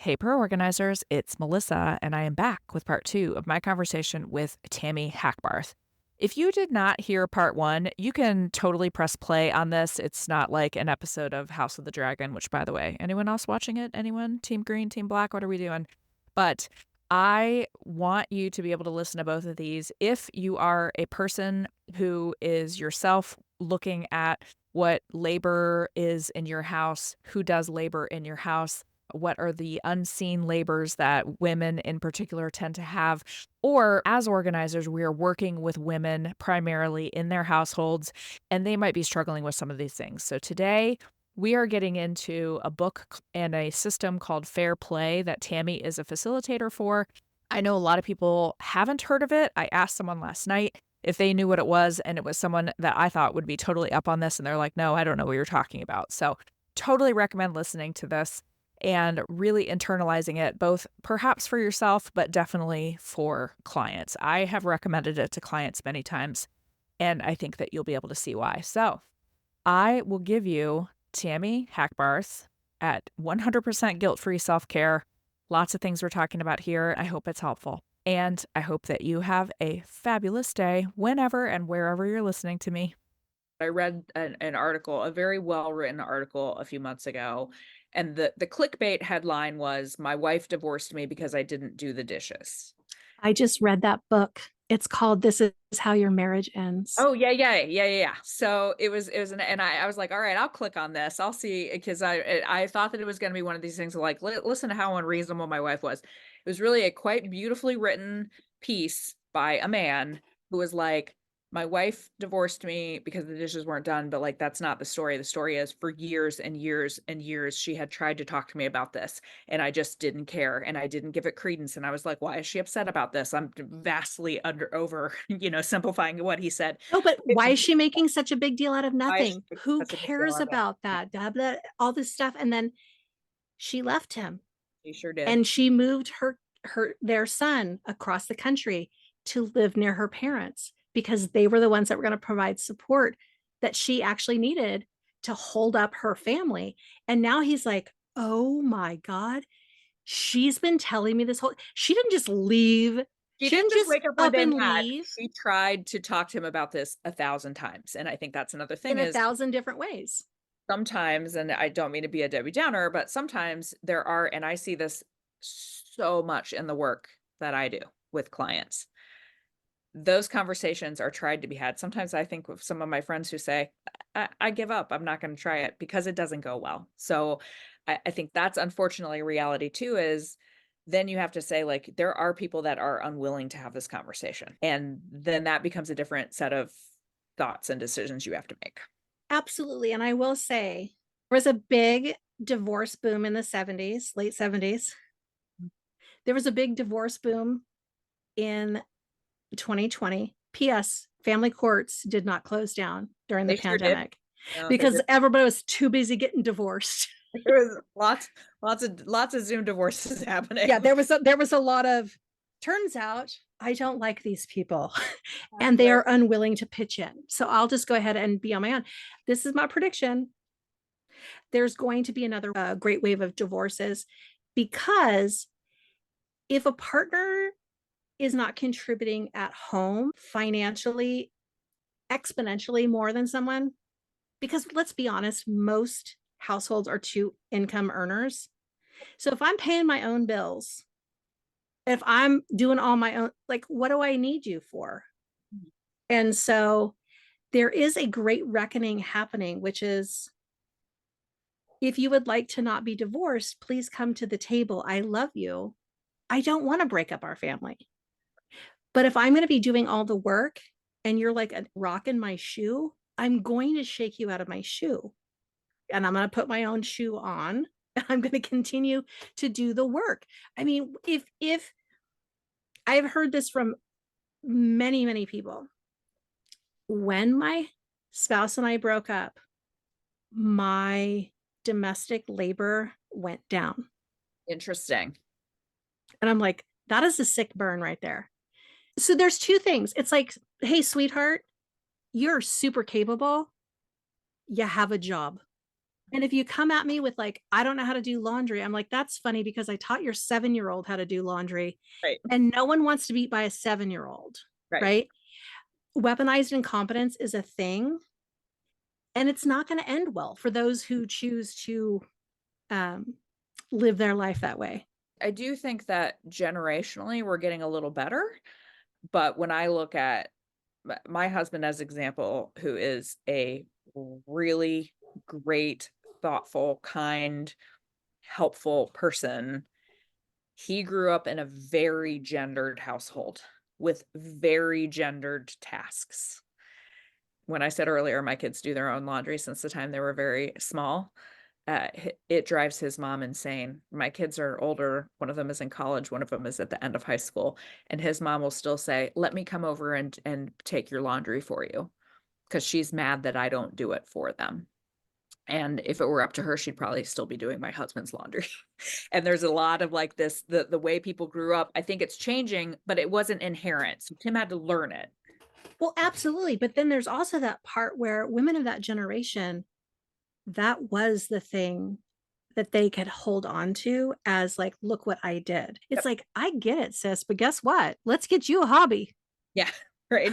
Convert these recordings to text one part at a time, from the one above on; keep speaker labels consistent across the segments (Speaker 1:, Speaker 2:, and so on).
Speaker 1: Hey, Pro Organizers, it's Melissa, and I am back with part two of my conversation with Tami Hackbarth. If you did not hear part one, you can totally press play on this. It's not like an episode of House of the Dragon, which, by the way, anyone else watching it? Anyone? Team Green, Team Black? What are we doing? But I want you to be able to listen to both of these. If you are a person who is yourself looking at what labor is in your house, who does labor in your house, what are the unseen labors that women in particular tend to have? Or as organizers, we are working with women primarily in their households, and they might be struggling with some of these things. So today, we are getting into a book and a system called Fair Play that Tami is a facilitator for. I know a lot of people haven't heard of it. I asked someone last night if they knew what it was, and it was someone that I thought would be totally up on this, and they're like, no, I don't know what you're talking about. So totally recommend listening to this and really internalizing it, both perhaps for yourself, but definitely for clients. I have recommended it to clients many times, and I think that you'll be able to see why. So I will give you Tami Hackbarth at 100% guilt-free self-care. Lots of things we're talking about here. I hope it's helpful. And I hope that you have a fabulous day whenever and wherever you're listening to me. I read an article, a very well-written article a few months ago, and the clickbait headline was, "My wife divorced me because I didn't do the dishes."
Speaker 2: I just read that book. It's called This Is How Your Marriage Ends.
Speaker 1: Oh, yeah. So it was and I was like, all right, I'll click on this. I'll see, because I thought that it was going to be one of these things like, listen to how unreasonable my wife was. It was really a quite beautifully written piece by a man who was like, my wife divorced me because the dishes weren't done, but like that's not the story. The story is, for years and years and years she had tried to talk to me about this, and I just didn't care, and I didn't give it credence, and I was like, why is she upset about this? I'm vastly over simplifying what he said.
Speaker 2: Oh, but why is she making such a big deal out of
Speaker 1: Why is she
Speaker 2: nothing?
Speaker 1: making
Speaker 2: Who
Speaker 1: such a big deal
Speaker 2: cares
Speaker 1: out of
Speaker 2: about
Speaker 1: it?
Speaker 2: that? Blah, blah, all this stuff. And then she left him
Speaker 1: She sure did.
Speaker 2: and she moved their son across the country to live near her parents because they were the ones that were going to provide support that she actually needed to hold up her family. And now he's like, oh my God, she's been telling me this whole, she didn't just leave.
Speaker 1: She
Speaker 2: She
Speaker 1: didn't
Speaker 2: didn't
Speaker 1: just
Speaker 2: just
Speaker 1: wake up one
Speaker 2: up
Speaker 1: day
Speaker 2: and
Speaker 1: mad.
Speaker 2: leave
Speaker 1: She tried to talk to him about this 1,000 times. And I think that's another thing
Speaker 2: in a
Speaker 1: is,
Speaker 2: thousand different ways.
Speaker 1: sometimes, and I don't mean to be a Debbie Downer, but sometimes there are, and I see this so much in the work that I do with clients, those conversations are tried to be had. Sometimes I think of some of my friends who say, I give up. I'm not going to try it because it doesn't go well. So I think that's unfortunately reality too, is then you have to say, like, there are people that are unwilling to have this conversation. And then that becomes a different set of thoughts and decisions you have to make.
Speaker 2: Absolutely. And I will say there was a big divorce boom in the 70s, late 70s. There was a big divorce boom in 2020. P.S. Family courts did not close down during the
Speaker 1: They sure did.
Speaker 2: pandemic
Speaker 1: No, they
Speaker 2: because
Speaker 1: did.
Speaker 2: everybody was too busy getting divorced.
Speaker 1: There was lots of Zoom divorces happening.
Speaker 2: Yeah, there was a lot of, turns out I don't like these people and they are unwilling to pitch in. So I'll just go ahead and be on my own. This is my prediction. There's going to be another great wave of divorces because if a partner is not contributing at home financially exponentially more than someone, because let's be honest, most households are two income earners. So if I'm paying my own bills, if I'm doing all my own, like, what do I need you for? And so there is a great reckoning happening, which is, if you would like to not be divorced, please come to the table. I love you. I don't want to break up our family. But if I'm going to be doing all the work and you're like a rock in my shoe, I'm going to shake you out of my shoe. And I'm going to put my own shoe on and I'm going to continue to do the work. I mean, if I've heard this from many, many people, when my spouse and I broke up, my domestic labor went down.
Speaker 1: Interesting.
Speaker 2: And I'm like, that is a sick burn right there. So there's two things. It's like, hey, sweetheart, you're super capable. You have a job. And if you come at me with like, I don't know how to do laundry, I'm like, that's funny because I taught your 7-year-old how to do laundry.
Speaker 1: Right.
Speaker 2: And no one wants to be beat by a 7-year-old,
Speaker 1: Right.
Speaker 2: right? Weaponized incompetence is a thing, and it's not going to end well for those who choose to um, live their life that way.
Speaker 1: I do think that generationally we're getting a little better, but when I look at my husband as example, who is a really great, thoughtful, kind, helpful person, he grew up in a very gendered household with very gendered tasks. When I said earlier, my kids do their own laundry since the time they were very small. It drives his mom insane. My kids are older. One of them is in college. One of them is at the end of high school. And his mom will still say, let me come over and take your laundry for you. Because she's mad that I don't do it for them. And if it were up to her, she'd probably still be doing my husband's laundry. And there's a lot of like this, the way people grew up. I think it's changing, but it wasn't inherent. So Tim had to learn it.
Speaker 2: Well, absolutely. But then there's also that part where women of that generation, that was the thing that they could hold on to as like, look what I did. It's
Speaker 1: Yep.
Speaker 2: like, I get it, sis, but guess what? Let's get you a hobby.
Speaker 1: Yeah. Right.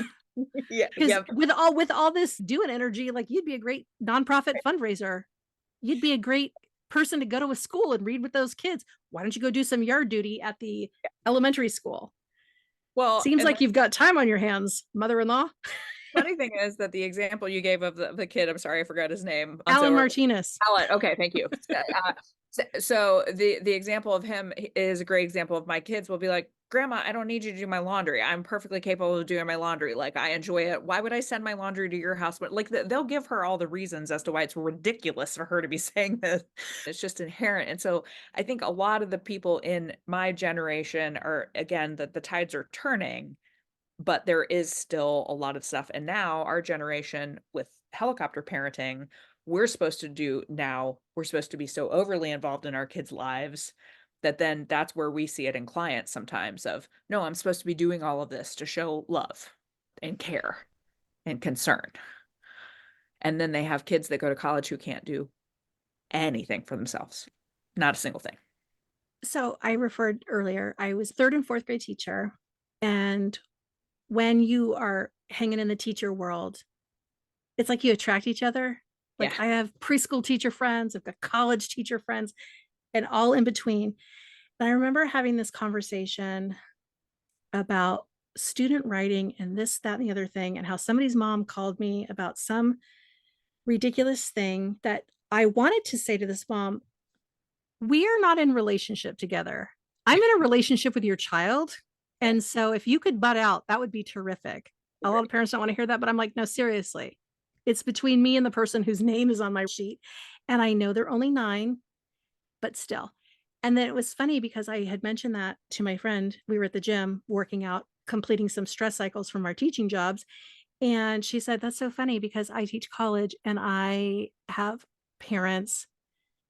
Speaker 1: Yeah.
Speaker 2: Because
Speaker 1: Yep.
Speaker 2: with all this doing energy, like you'd be a great nonprofit fundraiser. You'd be a great person to go to a school and read with those kids. Why don't you go do some yard duty at the elementary school?
Speaker 1: Well,
Speaker 2: Seems
Speaker 1: and
Speaker 2: like you've got time on your hands, mother-in-law.
Speaker 1: funny thing is that the example you gave of the kid, I'm sorry, I forgot his name.
Speaker 2: Alan Martinez.
Speaker 1: Alan. Okay, thank you. So the example of him is a great example of my kids will be like, Grandma, I don't need you to do my laundry. I'm perfectly capable of doing my laundry. Like I enjoy it. Why would I send my laundry to your house? But like they'll give her all the reasons as to why it's ridiculous for her to be saying this. It's just inherent. And so I think a lot of the people in my generation are again that the tides are turning, but there is still a lot of stuff. And now our generation with helicopter parenting, we're supposed to be so overly involved in our kids' lives that then that's where we see it in clients sometimes of, no, I'm supposed to be doing all of this to show love and care and concern. And then they have kids that go to college who can't do anything for themselves. Not a single thing.
Speaker 2: So I referred earlier, I was third and fourth grade teacher. And when you are hanging in the teacher world, it's like you attract each other. Like
Speaker 1: Yeah.
Speaker 2: I have preschool teacher friends, I've got college teacher friends, and all in between. And I remember having this conversation about student writing and this, that, and the other thing, and how somebody's mom called me about some ridiculous thing that I wanted to say to this mom, we are not in relationship together. I'm in a relationship with your child.
Speaker 1: Right.
Speaker 2: And so if you could butt out, that would be terrific. A lot
Speaker 1: Agree.
Speaker 2: of parents don't want to hear that, but I'm like, no, seriously. It's between me and the person whose name is on my sheet. And I know they're only 9, but still. And then it was funny because I had mentioned that to my friend. We were at the gym working out, completing some stress cycles from our teaching jobs. And she said, that's so funny because I teach college and I have parents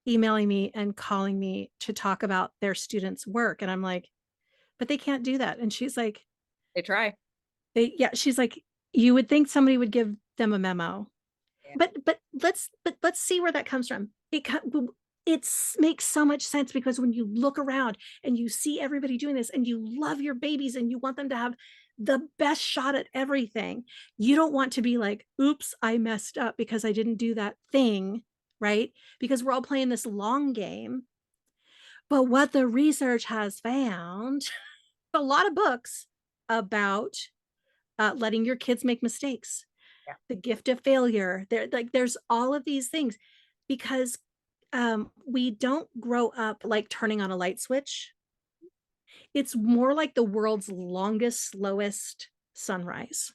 Speaker 2: emailing me and calling me to talk about their students' work. And I'm like, but they can't do that. And she's like,
Speaker 1: They try.
Speaker 2: yeah, she's like, you would think somebody would give them a memo.
Speaker 1: Yeah.
Speaker 2: But let's see where that comes from. It makes so much sense because when you look around and you see everybody doing this and you love your babies and you want them to have the best shot at everything, you don't want to be like, oops, I messed up because I didn't do that thing, right? Because we're all playing this long game. But what the research has found, a lot of books about letting your kids make mistakes,
Speaker 1: Yeah.
Speaker 2: the gift of failure. There's all of these things because we don't grow up like turning on a light switch. It's more like the world's longest, slowest sunrise.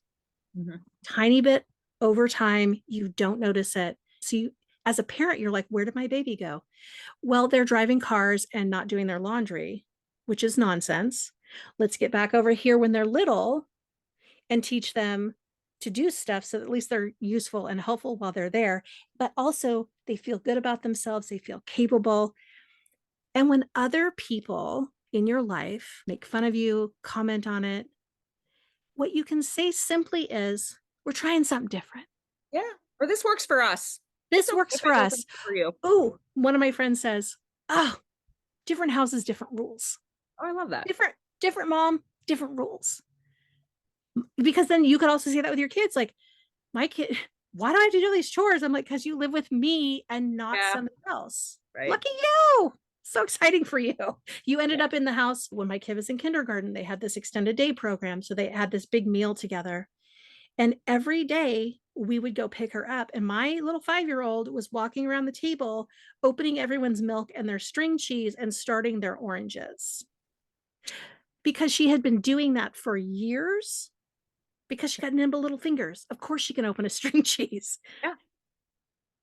Speaker 1: Mhm.
Speaker 2: Tiny bit over time, you don't notice it. So you, as a parent, you're like, where did my baby go? Well, they're driving cars and not doing their laundry, which is nonsense. Let's get back over here when they're little and teach them to do stuff so that at least they're useful and helpful while they're there, but also they feel good about themselves, they feel capable. And when other people in your life make fun of you, comment on it, what you can say simply is, we're trying something different.
Speaker 1: Yeah. Or this works for us.
Speaker 2: This
Speaker 1: So
Speaker 2: works
Speaker 1: if
Speaker 2: for
Speaker 1: it doesn't
Speaker 2: us.
Speaker 1: work for you.
Speaker 2: Oh, one of my friends says, oh, different houses, different rules.
Speaker 1: Oh, I love that.
Speaker 2: Different mom, different rules. Because then you could also say that with your kids. Like, my kid, why do I have to do these chores? I'm like, because you live with me and not
Speaker 1: Yeah,
Speaker 2: somebody else.
Speaker 1: right.
Speaker 2: Lucky you. So exciting for you. You ended
Speaker 1: Yeah.
Speaker 2: up in the house when my kid was in kindergarten. They had this extended day program. So they had this big meal together. And every day we would go pick her up. And my little 5-year-old was walking around the table, opening everyone's milk and their string cheese and starting their oranges because she had been doing that for years because she got nimble little fingers. Of course, she can open a string cheese,
Speaker 1: Yeah.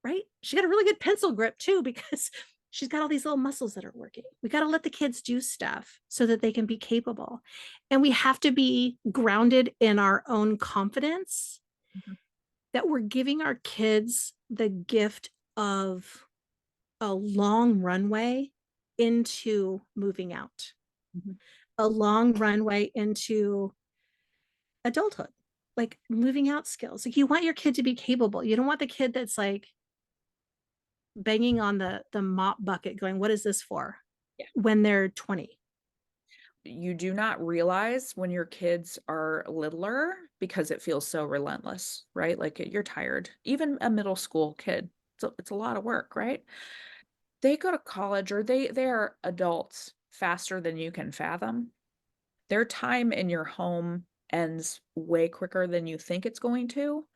Speaker 2: right? She got a really good pencil grip too because she's got all these little muscles that are working. We got to let the kids do stuff so that they can be capable. And we have to be grounded in our own confidence
Speaker 1: Mhm.
Speaker 2: that we're giving our kids the gift of a long runway into moving out,
Speaker 1: Mhm.
Speaker 2: a long runway into adulthood, like moving out skills. Like, you want your kid to be capable. You don't want the kid that's like banging on the mop bucket going, what is this for?
Speaker 1: Yeah.
Speaker 2: When they're 20.
Speaker 1: You do not realize when your kids are littler because it feels so relentless, right? Like you're tired. Even a middle school kid, it's a lot of work, right? They go to college or they are adults faster than you can fathom. Their time in your home ends way quicker than you think it's going to.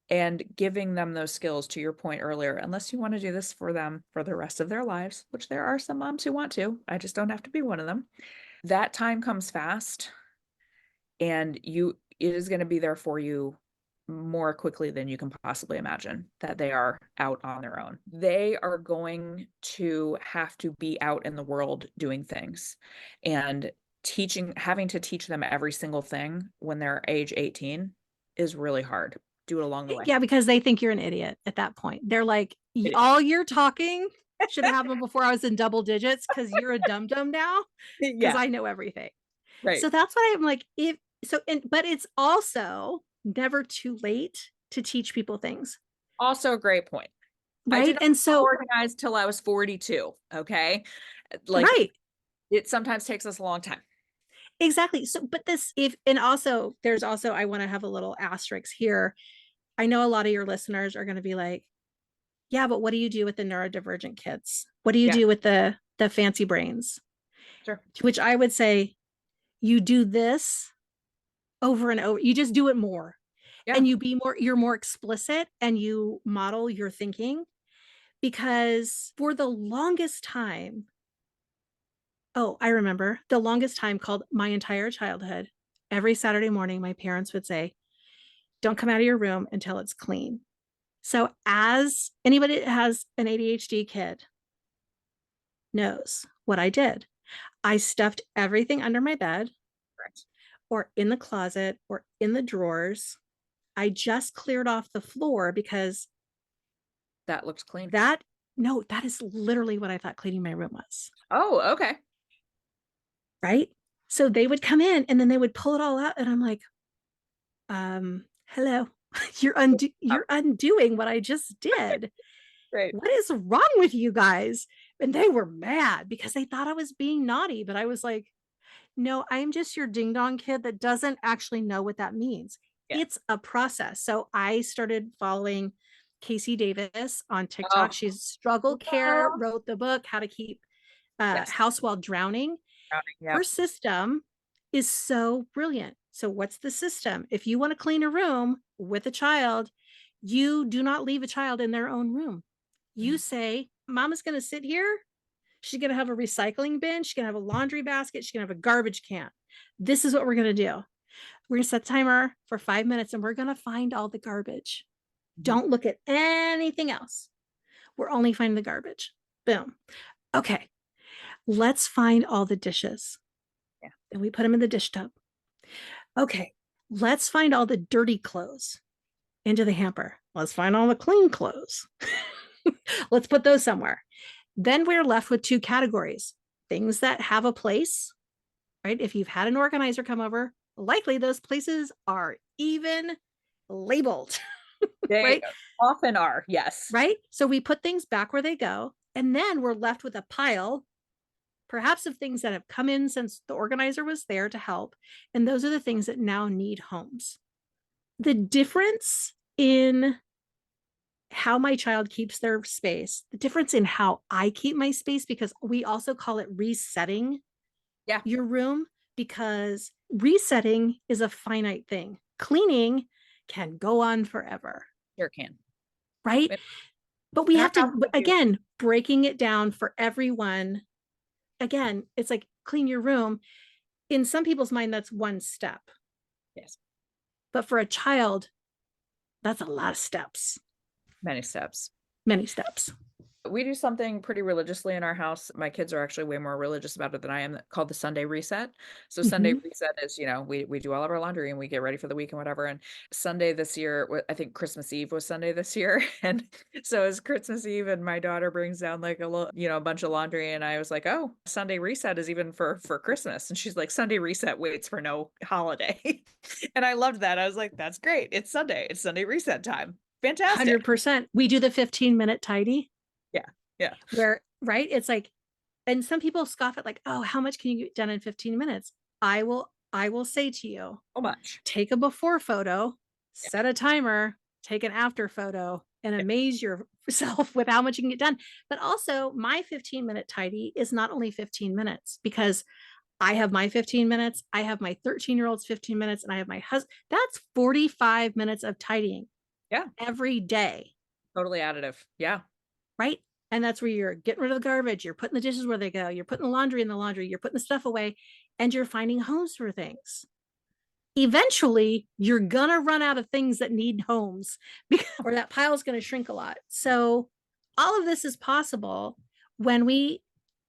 Speaker 1: And giving them those skills, to your point earlier, unless you want to do this for them for the rest of their lives, which there are some moms who want to, I just don't have to be one of them. That time comes fast and it is going to be there for you more quickly than you can possibly imagine that they are out on their own. They are going to have to be out in the world doing things and having to teach them every single thing when they're age 18 is really hard. Do it along the way.
Speaker 2: Yeah, because they think you're an idiot at that point. They're like,
Speaker 1: It
Speaker 2: all your talking should have happened before I was in double digits because you're a dum dum now because
Speaker 1: Yeah,
Speaker 2: I know everything.
Speaker 1: right.
Speaker 2: So that's what I'm like, if so, but it's also never too late to teach people things,
Speaker 1: Also a great point. I did
Speaker 2: right?
Speaker 1: not
Speaker 2: And
Speaker 1: become
Speaker 2: so,
Speaker 1: organized till I was 42. Okay. Like
Speaker 2: right,
Speaker 1: it sometimes takes us a long time.
Speaker 2: exactly. So, but this, if, and also, there's also, I want to have a little asterisk here. I know a lot of your listeners are going to be like, yeah, but what do you do with the neurodivergent kids? What do you
Speaker 1: Yeah,
Speaker 2: do with the fancy brains?
Speaker 1: sure.
Speaker 2: To which I would say, you do this over and over. You just do it more.
Speaker 1: Yeah.
Speaker 2: And you're more explicit and you model your thinking because for the longest time, oh, I remember the longest time called my entire childhood. Every Saturday morning, my parents would say, don't come out of your room until it's clean. So, as anybody that has an ADHD kid knows what I did, I stuffed everything under my bed
Speaker 1: Correct.
Speaker 2: or in the closet or in the drawers. I just cleared off the floor because
Speaker 1: That looks clean.
Speaker 2: that, no, that is literally what I thought cleaning my room was.
Speaker 1: Oh, okay.
Speaker 2: Right. So they would come in and then they would pull it all out. And I'm like, hello,
Speaker 1: Oh,
Speaker 2: you're undoing what I just did.
Speaker 1: great.
Speaker 2: What is wrong with you guys? And they were mad because they thought I was being naughty. But I was like, no, I'm just your ding dong kid that doesn't actually know what that means.
Speaker 1: Yeah.
Speaker 2: It's a process. So I started following Casey Davis on TikTok.
Speaker 1: Oh,
Speaker 2: She's Struggle Care,
Speaker 1: well,
Speaker 2: wrote the book, How to Keep
Speaker 1: yes.
Speaker 2: House While Drowning.
Speaker 1: Drowning.
Speaker 2: Her
Speaker 1: Yep.
Speaker 2: system is so brilliant. So, what's the system? If you want to clean a room with a child, you do not leave a child in their own room. You
Speaker 1: Mhm.
Speaker 2: say, Mama's going to sit here. She's going to have a recycling bin. She's going to have a laundry basket. She's going to have a garbage can. This is what we're going to do. We're going to set a timer for 5 minutes and we're going to find all the garbage.
Speaker 1: Mhm.
Speaker 2: Don't look at anything else. We're only finding the garbage. Boom. Okay. Let's find all the dishes.
Speaker 1: Yeah.
Speaker 2: And we put them in the dish tub. Okay. Let's find all the dirty clothes into the hamper. Let's find all the clean clothes. Let's put those somewhere. Then we're left with two categories: things that have a place, right? If you've had an organizer come over, likely those places are even labeled.
Speaker 1: They
Speaker 2: right?
Speaker 1: often are, yes.
Speaker 2: Right? So we put things back where they go, and then we're left with a pile, perhaps of things that have come in since the organizer was there to help. And those are the things that now need homes. The difference in how my child keeps their space, the difference in how I keep my space, because we also call it resetting
Speaker 1: Yeah,
Speaker 2: your room, because resetting is a finite thing. Cleaning can go on forever,
Speaker 1: sure can.
Speaker 2: right?
Speaker 1: In
Speaker 2: But we
Speaker 1: in our
Speaker 2: have
Speaker 1: house,
Speaker 2: to,
Speaker 1: we do.
Speaker 2: again, breaking it down for everyone. Again, it's like clean your room. In some people's mind, that's one step.
Speaker 1: Yes,
Speaker 2: But for a child, that's a lot of steps,
Speaker 1: many steps.
Speaker 2: many steps.
Speaker 1: We do something pretty religiously in our house. My kids are actually way more religious about it than I am, called the Sunday reset. So Sunday
Speaker 2: Mhm.
Speaker 1: reset is, we do all of our laundry and we get ready for the week and whatever. And Sunday this year, I think Christmas Eve was Sunday this year. And so it's Christmas Eve and my daughter brings down like a little, a bunch of laundry. And I was like, oh, Sunday reset is even for Christmas. And she's like, Sunday reset waits for no holiday. And I loved that. I was like, that's great. It's Sunday. It's Sunday reset time. Fantastic.
Speaker 2: 100%. We do the 15-minute tidy
Speaker 1: Yeah. Yeah.
Speaker 2: where, right? It's like, and some people scoff at like, oh, how much can you get done in 15 minutes? I will say to you,
Speaker 1: So much.
Speaker 2: take a before photo,
Speaker 1: Yeah.
Speaker 2: set a timer, take an after photo, and
Speaker 1: Yeah.
Speaker 2: amaze yourself with how much you can get done. But also, my 15-minute tidy is not only 15 minutes, because I have my 15 minutes, I have my 13-year-old's 15 minutes, and I have my husband. That's 45 minutes of tidying
Speaker 1: Yeah.
Speaker 2: every day,
Speaker 1: Totally additive. Yeah.
Speaker 2: right? And that's where you're getting rid of the garbage, you're putting the dishes where they go, you're putting the laundry in the laundry, you're putting the stuff away, and you're finding homes for things. Eventually, you're going to run out of things that need homes, or that pile is going to shrink a lot. So, all of this is possible when we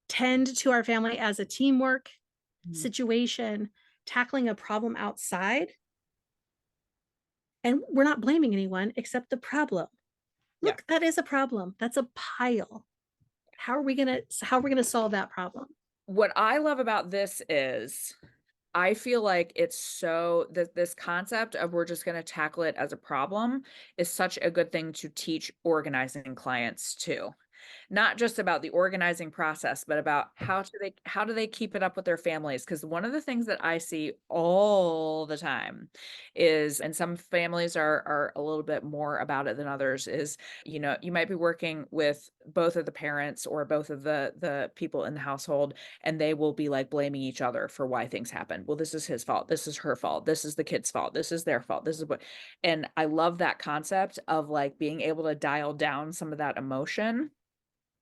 Speaker 2: tend to our family as a teamwork
Speaker 1: Mhm.
Speaker 2: situation, tackling a problem outside. And we're not blaming anyone except the problem.
Speaker 1: Yeah.
Speaker 2: Look, that is a problem. That's a pile. How are we going to solve that problem?
Speaker 1: What I love about this is I feel like it's so this concept of we're just gonna tackle it as a problem is such a good thing to teach organizing clients too. Not just about the organizing process, but about how do they keep it up with their families? Because one of the things that I see all the time is, and some families are a little bit more about it than others, is, you might be working with both of the parents or both of the people in the household, and they will be like blaming each other for why things happen. Well, this is his fault. This is her fault. This is the kid's fault. This is their fault. This is what, and I love that concept of like being able to dial down some of that emotion,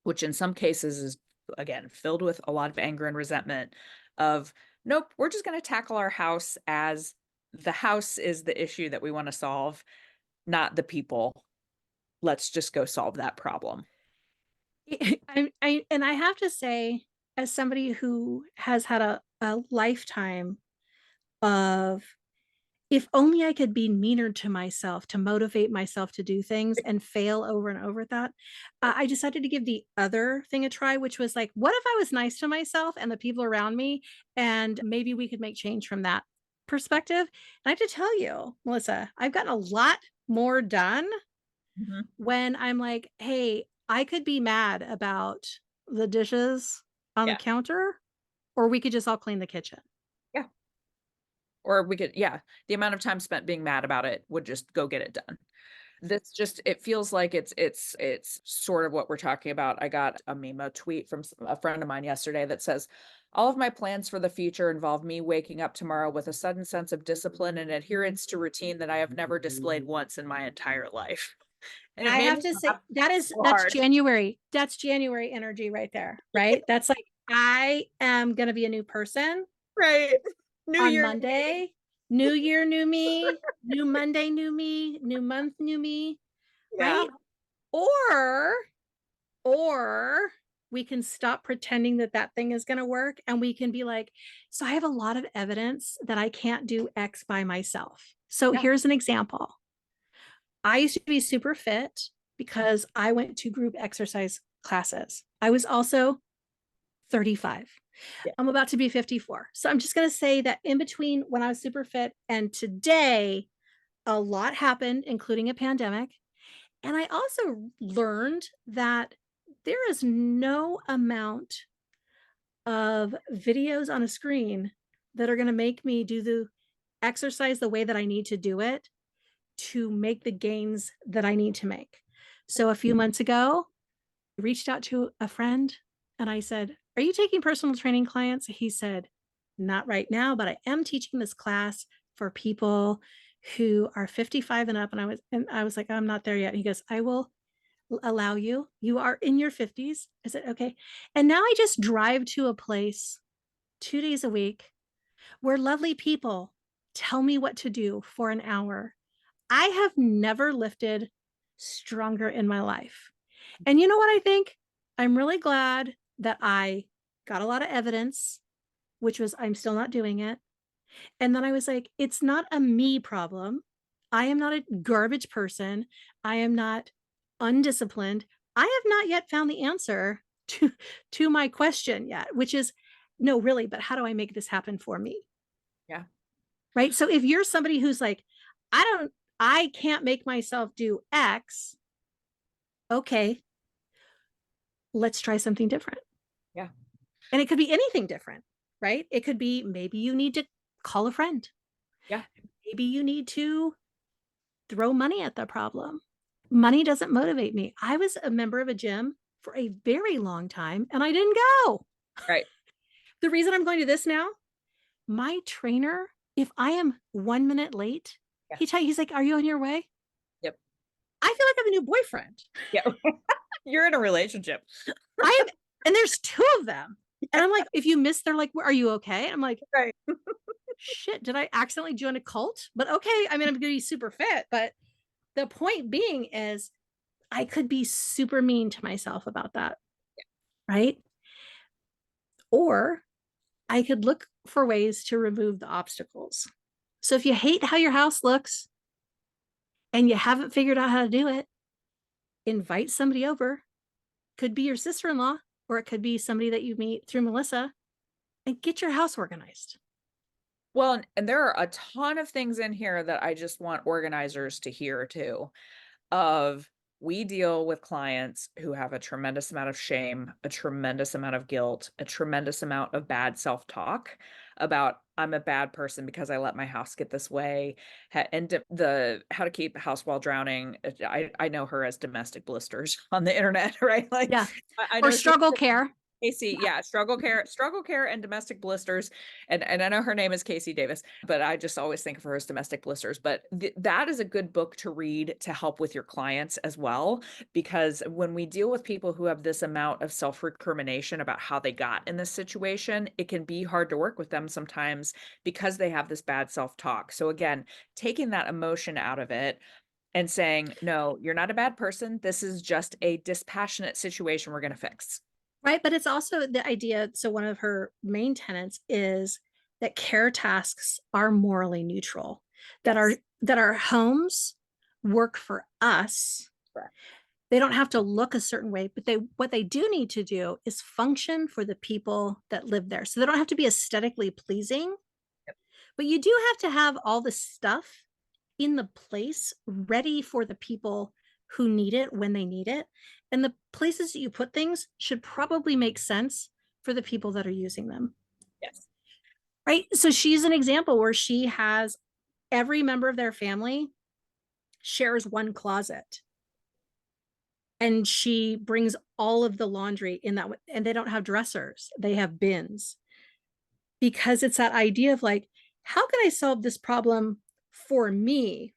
Speaker 1: which in some cases is, again, filled with a lot of anger and resentment of, nope, we're just going to tackle our house as the house is the issue that we want to solve, not the people. Let's just go solve that problem.
Speaker 2: And I have to say, as somebody who has had a lifetime of, if only I could be meaner to myself to motivate myself to do things and fail over and over at that, I decided to give the other thing a try, which was like, what if I was nice to myself and the people around me, and maybe we could make change from that perspective? And I have to tell you, Melissa, I've gotten a lot more done
Speaker 1: Mhm.
Speaker 2: when I'm like, hey, I could be mad about the dishes on the
Speaker 1: Yeah.
Speaker 2: counter, or we could just all clean the kitchen.
Speaker 1: Yeah. Or we could, yeah, the amount of time spent being mad about it would just go get it done. This just it feels like it's sort of what we're talking about. I got a meme, a tweet from a friend of mine yesterday that says, "All of my plans for the future involve me waking up tomorrow with a sudden sense of discipline and adherence to routine that I have never displayed once in my entire life." And it
Speaker 2: I
Speaker 1: made
Speaker 2: have
Speaker 1: me
Speaker 2: to say
Speaker 1: laugh so
Speaker 2: that's
Speaker 1: hard.
Speaker 2: January. That's January energy right there, right? That's like, I am going to be a new person
Speaker 1: Right. New
Speaker 2: on
Speaker 1: year, new me.
Speaker 2: Monday. New year, new me, new Monday, new me, new month, new me,
Speaker 1: Yeah.
Speaker 2: right? Or or we can stop pretending that that thing is going to work, and we can be like, so I have a lot of evidence that I can't do X by myself. So
Speaker 1: Yeah.
Speaker 2: here's an example. I used to be super fit
Speaker 1: Mhm.
Speaker 2: because I went to group exercise classes. I was also 35.
Speaker 1: Yeah.
Speaker 2: I'm about to be 54. So I'm just going to say that in between when I was super fit and today, a lot happened, including a pandemic. And I also learned that there is no amount of videos on a screen that are going to make me do the exercise the way that I need to do it to make the gains that I need to make. So a few months ago, I reached out to a friend and I said, "Are you taking personal training clients?" He said, "Not right now, but I am teaching this class for people who are 55 and up." And I was like, "I'm not there yet." He goes, "I will allow you. You are in your 50s." I said, "Okay." And now I just drive to a place 2 days a week where lovely people tell me what to do for an hour. I have never lifted stronger in my life. And you know what I think? I'm really glad that I got a lot of evidence, which was I'm still not doing it. And then I was like, it's not a me problem. I am not a garbage person. I am not undisciplined. I have not yet found the answer to my question yet, which is no, really, but how do I make this happen for me?
Speaker 1: Yeah.
Speaker 2: Right? So if you're somebody who's like, I don't I can't make myself do X, okay, let's try something different.
Speaker 1: Yeah.
Speaker 2: And it could be anything different, right? It could be maybe you need to call a friend.
Speaker 1: Yeah.
Speaker 2: Maybe you need to throw money at the problem. Money doesn't motivate me. I was a member of a gym for a very long time and I didn't go.
Speaker 1: Right.
Speaker 2: The reason I'm going to this now, my trainer, if I am 1 minute late,
Speaker 1: Yeah.
Speaker 2: he's like, "Are you on your way?"
Speaker 1: Yep.
Speaker 2: I feel like I have a new boyfriend.
Speaker 1: Yeah. You're in a relationship.
Speaker 2: I am, and there's two of them. And I'm like, if you miss, they're like, "Are you okay?" I'm like,
Speaker 1: Right.
Speaker 2: shit, did I accidentally join a cult? But okay, I mean, I'm gonna be super fit. But the point being is I could be super mean to myself about that, right? Or I could look for ways to remove the obstacles. So if you hate how your house looks and you haven't figured out how to do it, invite somebody over. Could be your sister-in-law, or it could be somebody that you meet through Melissa, and get your house organized.
Speaker 1: Well, and there are a ton of things in here that I just want organizers to hear too. Of we deal with clients who have a tremendous amount of shame, a tremendous amount of guilt, a tremendous amount of bad self-talk about I'm a bad person because I let my house get this way. And the how to keep a house while drowning. I know her as domestic blisters on the internet, right? Like
Speaker 2: Yeah.
Speaker 1: I
Speaker 2: Or
Speaker 1: know she
Speaker 2: struggle care.
Speaker 1: Casey, yeah, struggle care and domestic blisters, and I know her name is Casey Davis, but I just always think of her as domestic blisters, but that is a good book to read to help with your clients as well, because when we deal with people who have this amount of self-recrimination about how they got in this situation, it can be hard to work with them sometimes because they have this bad self-talk. So again, taking that emotion out of it and saying, "No, you're not a bad person. This is just a dispassionate situation we're gonna fix."
Speaker 2: Right. But it's also the idea. So, one of her main tenets is that care tasks are morally neutral, that
Speaker 1: Yes.
Speaker 2: our homes work for us.
Speaker 1: Correct.
Speaker 2: They don't have to look a certain way, but they what they do need to do is function for the people that live there. So they don't have to be aesthetically pleasing,
Speaker 1: Yep.
Speaker 2: but you do have to have all the stuff in the place ready for the people who need it when they need it. And the places that you put things should probably make sense for the people that are using them.
Speaker 1: Yes.
Speaker 2: Right. So she's an example where she has every member of their family shares one closet and she brings all of the laundry in that, and they don't have dressers, they have bins, because it's that idea of like, how can I solve this problem for me,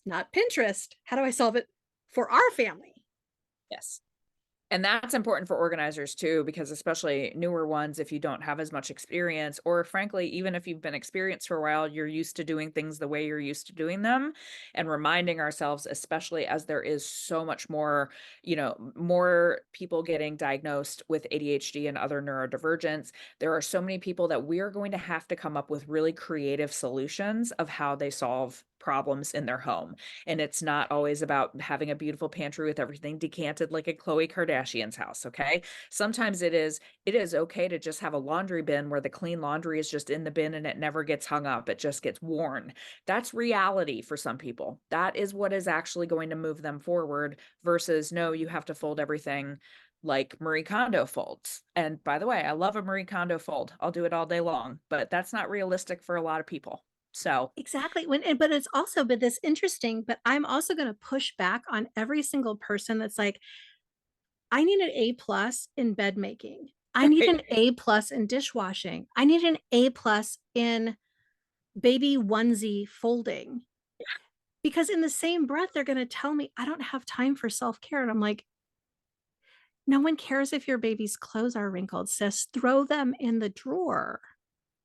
Speaker 2: not Pinterest? How do I solve it for our family?
Speaker 1: Yes. And that's important for organizers too, because especially newer ones, if you don't have as much experience, or frankly, even if you've been experienced for a while, you're used to doing things the way you're used to doing them. And reminding ourselves, especially as there is so much more, more people getting diagnosed with ADHD and other neurodivergence. There are so many people that we are going to have to come up with really creative solutions of how they solve problems in their home. And it's not always about having a beautiful pantry with everything decanted like at Khloe Kardashian's house, okay? Sometimes it is okay to just have a laundry bin where the clean laundry is just in the bin and it never gets hung up. It just gets worn. That's reality for some people. That is what is actually going to move them forward versus no, you have to fold everything like Marie Kondo folds. And by the way, I love a Marie Kondo fold. I'll do it all day long, but that's not realistic for a lot of people. So,
Speaker 2: Exactly. But it's also been this interesting, but I'm also going to push back on every single person that's like, I need an A plus in bed making. I need an A plus in dishwashing. I need an A plus in baby onesie folding. Because in the same breath, they're going to tell me I don't have time for self care. And I'm like, no one cares if your baby's clothes are wrinkled, sis. Throw them in the drawer,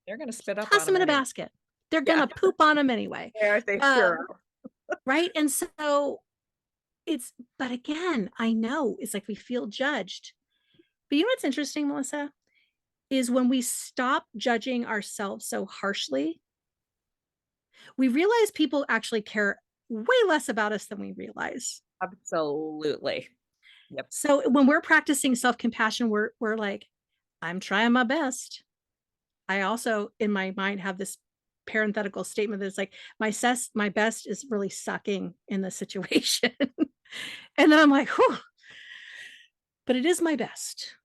Speaker 1: they're going to spit up
Speaker 2: toss
Speaker 1: on
Speaker 2: them
Speaker 1: them
Speaker 2: in a
Speaker 1: anyway.
Speaker 2: basket. They're going
Speaker 1: Yeah,
Speaker 2: to poop on them anyway.
Speaker 1: they sure
Speaker 2: Um,
Speaker 1: are.
Speaker 2: right. And so but again, I know it's like we feel judged. But you know what's interesting, Melissa, is when we stop judging ourselves so harshly, we realize people actually care way less about us than we realize.
Speaker 1: Absolutely. Yep.
Speaker 2: So when we're practicing self-compassion, we're like, I'm trying my best. I also in my mind have this parenthetical statement that's like my best is really sucking in the situation. And then I'm like, whew, but it is my best.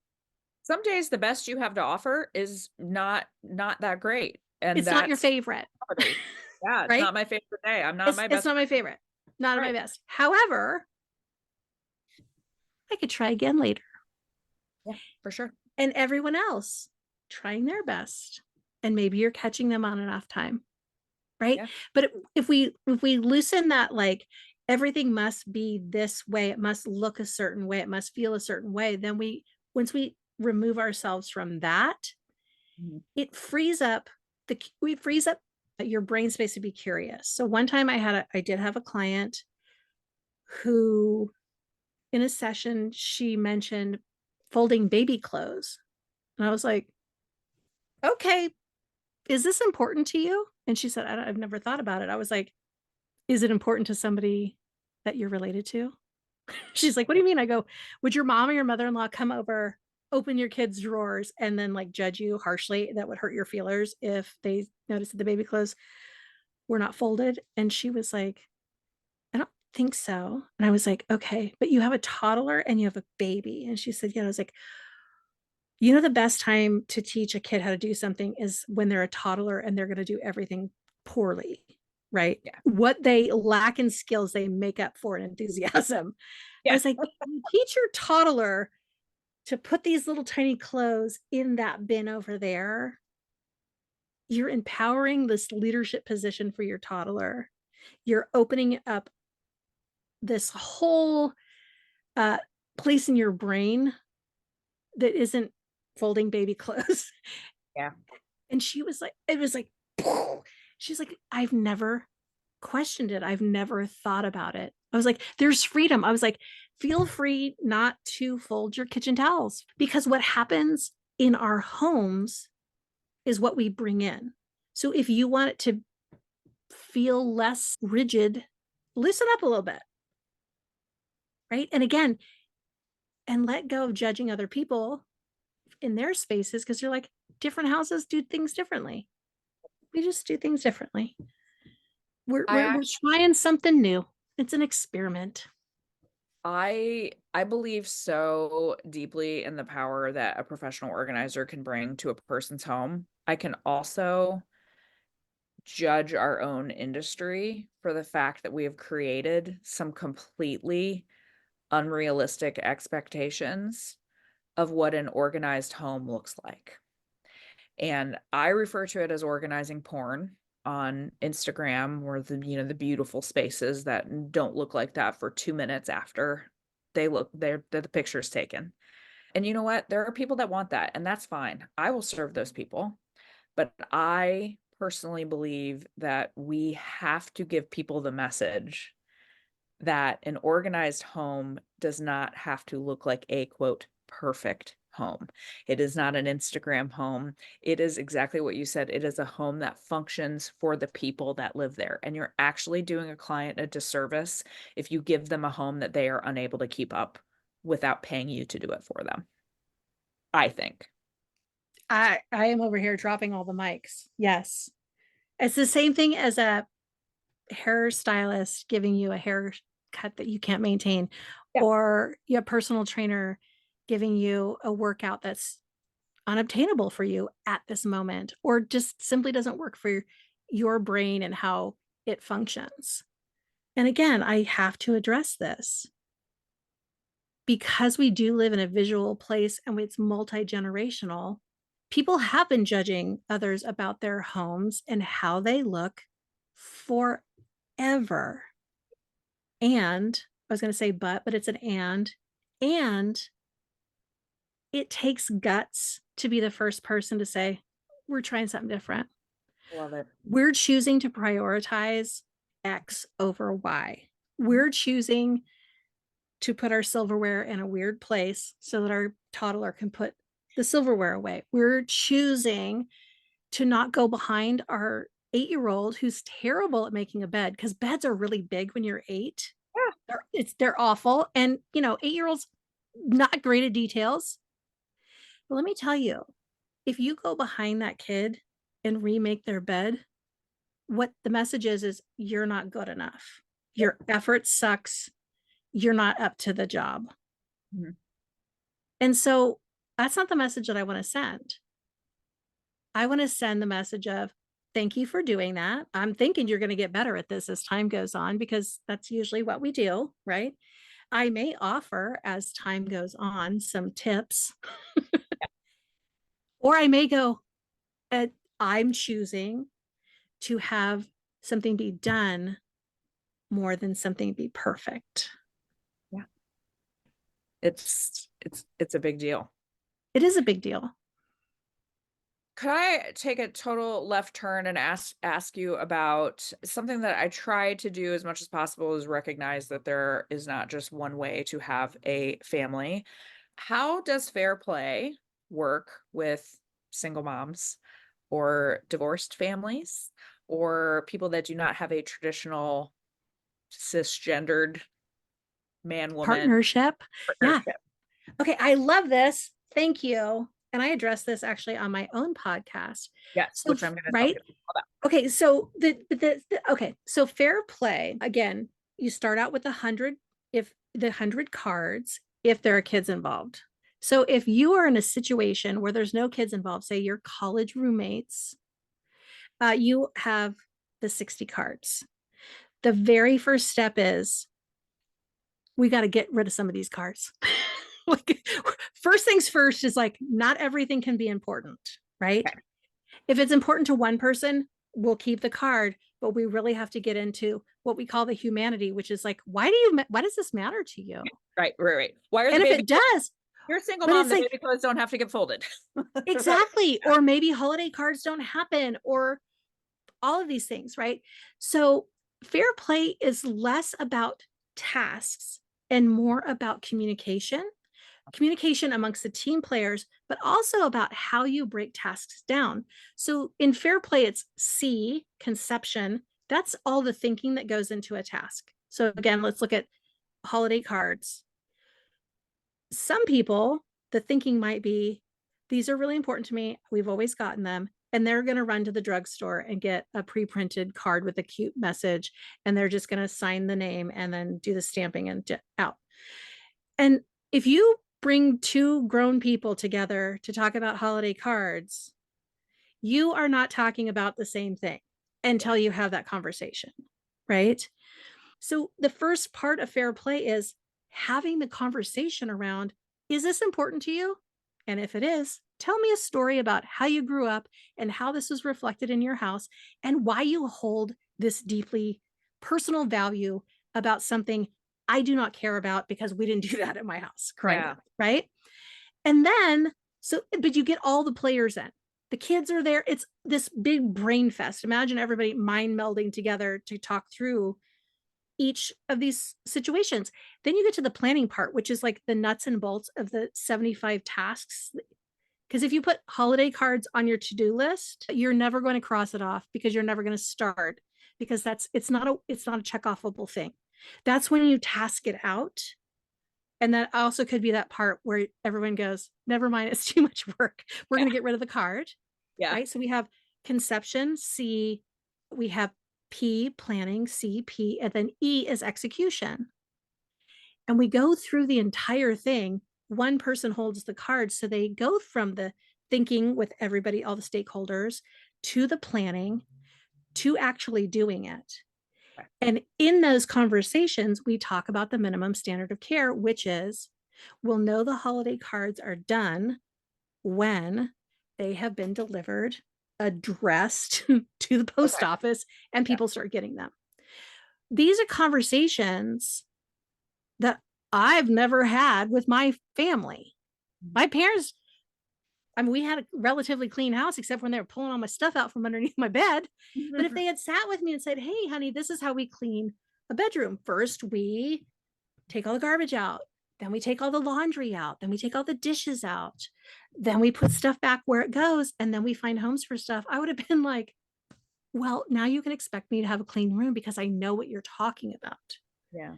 Speaker 1: Some days the best you have to offer is not that great. And
Speaker 2: It's not your
Speaker 1: that's
Speaker 2: favorite,
Speaker 1: reality. Yeah, it's
Speaker 2: right?
Speaker 1: not my favorite day. I'm not my
Speaker 2: It's
Speaker 1: best
Speaker 2: not my
Speaker 1: friend.
Speaker 2: favorite, not my
Speaker 1: Right.
Speaker 2: best. However, I could try again later.
Speaker 1: Yeah, for sure.
Speaker 2: And everyone else trying their best. And maybe you're catching them on an off time, right?
Speaker 1: Yeah.
Speaker 2: But if we loosen that, like everything must be this way, it must look a certain way, it must feel a certain way, then we once we remove ourselves from that,
Speaker 1: Mhm.
Speaker 2: it frees up we frees up your brain space to be curious. So one time I did have a client who in a session she mentioned folding baby clothes. And I was like, okay, is this important to you? And she said, I've never thought about it. I was like, is it important to somebody that you're related to? She's like, what do you mean? I go, would your mom or your mother-in-law come over, open your kids' drawers, and then like judge you harshly? That would hurt your feelers if they noticed that the baby clothes were not folded. And she was like, I don't think so. And I was like, okay, but you have a toddler and you have a baby. And she said, yeah. I was like, you know, the best time to teach a kid how to do something is when they're a toddler and they're going to do everything poorly, right?
Speaker 1: Yeah.
Speaker 2: What they lack in skills, they make up for in enthusiasm. I
Speaker 1: Yeah.
Speaker 2: was like, you teach your toddler to put these little tiny clothes in that bin over there. You're empowering this leadership position for your toddler. You're opening up this whole uh, place in your brain that isn't folding baby clothes.
Speaker 1: Yeah.
Speaker 2: And she was like, it was like, she's like, I've never questioned it. I've never thought about it. I was like, there's freedom. I was like, feel free not to fold your kitchen towels because what happens in our homes is what we bring in. So if you want it to feel less rigid, loosen up a little bit. Right. And again, and let go of judging other people in their spaces because they're like, different houses do things differently. We just do things differently. We're,
Speaker 1: I
Speaker 2: we're, we're
Speaker 1: actually
Speaker 2: trying something new. It's an experiment.
Speaker 1: I believe so deeply in the power that a professional organizer can bring to a person's home. I can also judge our own industry for the fact that we have created some completely unrealistic expectations of what an organized home looks like. And I refer to it as organizing porn on Instagram, or the beautiful spaces that don't look like that for 2 minutes after they're the picture's taken. And you know what? There are people that want that, and that's fine. I will serve those people. But I personally believe that we have to give people the message that an organized home does not have to look like a quote perfect home. It is not an Instagram home. It is exactly what you said. It is a home that functions for the people that live there. And you're actually doing a client a disservice if you give them a home that they are unable to keep up without paying you to do it for them, I think.
Speaker 2: I am over here dropping all the mics. Yes. It's the same thing as a hairstylist giving you a haircut that you can't maintain,
Speaker 1: Yeah.
Speaker 2: or your personal trainer giving you a workout that's unobtainable for you at this moment, or just simply doesn't work for your brain and how it functions. And again, I have to address this because we do live in a visual place and it's multi-generational. People have been judging others about their homes and how they look forever. And I was going to say but it's an and it takes guts to be the first person to say, we're trying something different.
Speaker 1: Love it.
Speaker 2: We're choosing to prioritize X over Y. We're choosing to put our silverware in a weird place so that our toddler can put the silverware away. We're choosing to not go behind our 8-year-old who's terrible at making a bed, because beds are really big when you're 8.
Speaker 1: Yeah.
Speaker 2: They're awful. And 8-year-olds not great at details. But let me tell you, if you go behind that kid and remake their bed, what the message is you're not good enough.
Speaker 1: Yep.
Speaker 2: Your effort sucks. You're not up to the job.
Speaker 1: Mhm.
Speaker 2: And so that's not the message that I want to send. I want to send the message of, thank you for doing that. I'm thinking you're going to get better at this as time goes on, because that's usually what we do, right? I may offer as time goes on some tips, or I may go, I'm choosing to have something be done more than something be perfect.
Speaker 1: Yeah. It's a big deal.
Speaker 2: It is a big deal.
Speaker 1: Could I take a total left turn and ask you about something that I try to do as much as possible is recognize that there is not just one way to have a family. How does fair play work with single moms or divorced families or people that do not have a traditional cisgendered man woman
Speaker 2: Partnership. Yeah.
Speaker 1: partnership?
Speaker 2: Okay. I love this. Thank you. And I address this actually on my own podcast.
Speaker 1: Yes,
Speaker 2: So,
Speaker 1: which I'm going to tell
Speaker 2: right.
Speaker 1: people about.
Speaker 2: Okay. So okay. So fair play, again, you start out with 100, if the 100 cards, if there are kids involved. So if you are in a situation where there's no kids involved, say your college roommates, you have the 60 cards. The very first step is, we got to get rid of some of these cards. Like, first things first is like, not everything can be important, right?
Speaker 1: Okay.
Speaker 2: If it's important to one person, we'll keep the card, but we really have to get into what we call the humanity, which is like, why does this matter to you?
Speaker 1: Right. Why are the
Speaker 2: And if
Speaker 1: baby
Speaker 2: it does,
Speaker 1: You're a single
Speaker 2: but
Speaker 1: mom,
Speaker 2: it's
Speaker 1: the
Speaker 2: like,
Speaker 1: baby clothes don't have to get folded. Right.
Speaker 2: exactly. Or maybe holiday cards don't happen, or all of these things, right? So fair play is less about tasks and more about communication amongst the team players, but also about how you break tasks down. So in fair play, it's conception. That's all the thinking that goes into a task. So again, let's look at holiday cards. Some people, the thinking might be, these are really important to me. We've always gotten them. And they're going to run to the drugstore and get a pre-printed card with a cute message. And they're just going to sign the name and then do the stamping and out. And if you bring two grown people together to talk about holiday cards, you are not talking about the same thing until you have that conversation, right? So the first part of fair play is having the conversation around, is this important to you? And if it is, tell me a story about how you grew up and how this was reflected in your house and why you hold this deeply personal value about something I do not care about, because we didn't do that at my house growing
Speaker 1: Yeah.
Speaker 2: up, right? And then, but you get all the players in. The kids are there. It's this big brain fest. Imagine everybody mind melding together to talk through each of these situations. Then you get to the planning part, which is like the nuts and bolts of the 75 tasks. Because if you put holiday cards on your to-do list, you're never going to cross it off because you're never going to start because it's not a check offable thing. That's when you task it out. And that also could be that part where everyone goes, never mind, it's too much work. We're
Speaker 1: Yeah.
Speaker 2: going to get rid of the card,
Speaker 1: Yeah.
Speaker 2: right? So we have conception, C, we have P, planning, C, P, and then E is execution. And we go through the entire thing. One person holds the card. So they go from the thinking with everybody, all the stakeholders, to the planning, to actually doing it.
Speaker 1: Okay.
Speaker 2: And in those conversations, we talk about the minimum standard of care, which is we'll know the holiday cards are done when they have been delivered, addressed to the post
Speaker 1: Okay.
Speaker 2: office, and
Speaker 1: Yeah.
Speaker 2: people start getting them. These are conversations that I've never had with my family.
Speaker 1: Mhm.
Speaker 2: My parents, I mean, we had a relatively clean house except when they were pulling all my stuff out from underneath my bed. But if they had sat with me and said, hey, honey, this is how we clean a bedroom. First, we take all the garbage out. Then we take all the laundry out. Then we take all the dishes out. Then we put stuff back where it goes. And then we find homes for stuff. I would have been like, well, now you can expect me to have a clean room because I know what you're talking about.
Speaker 1: Yeah.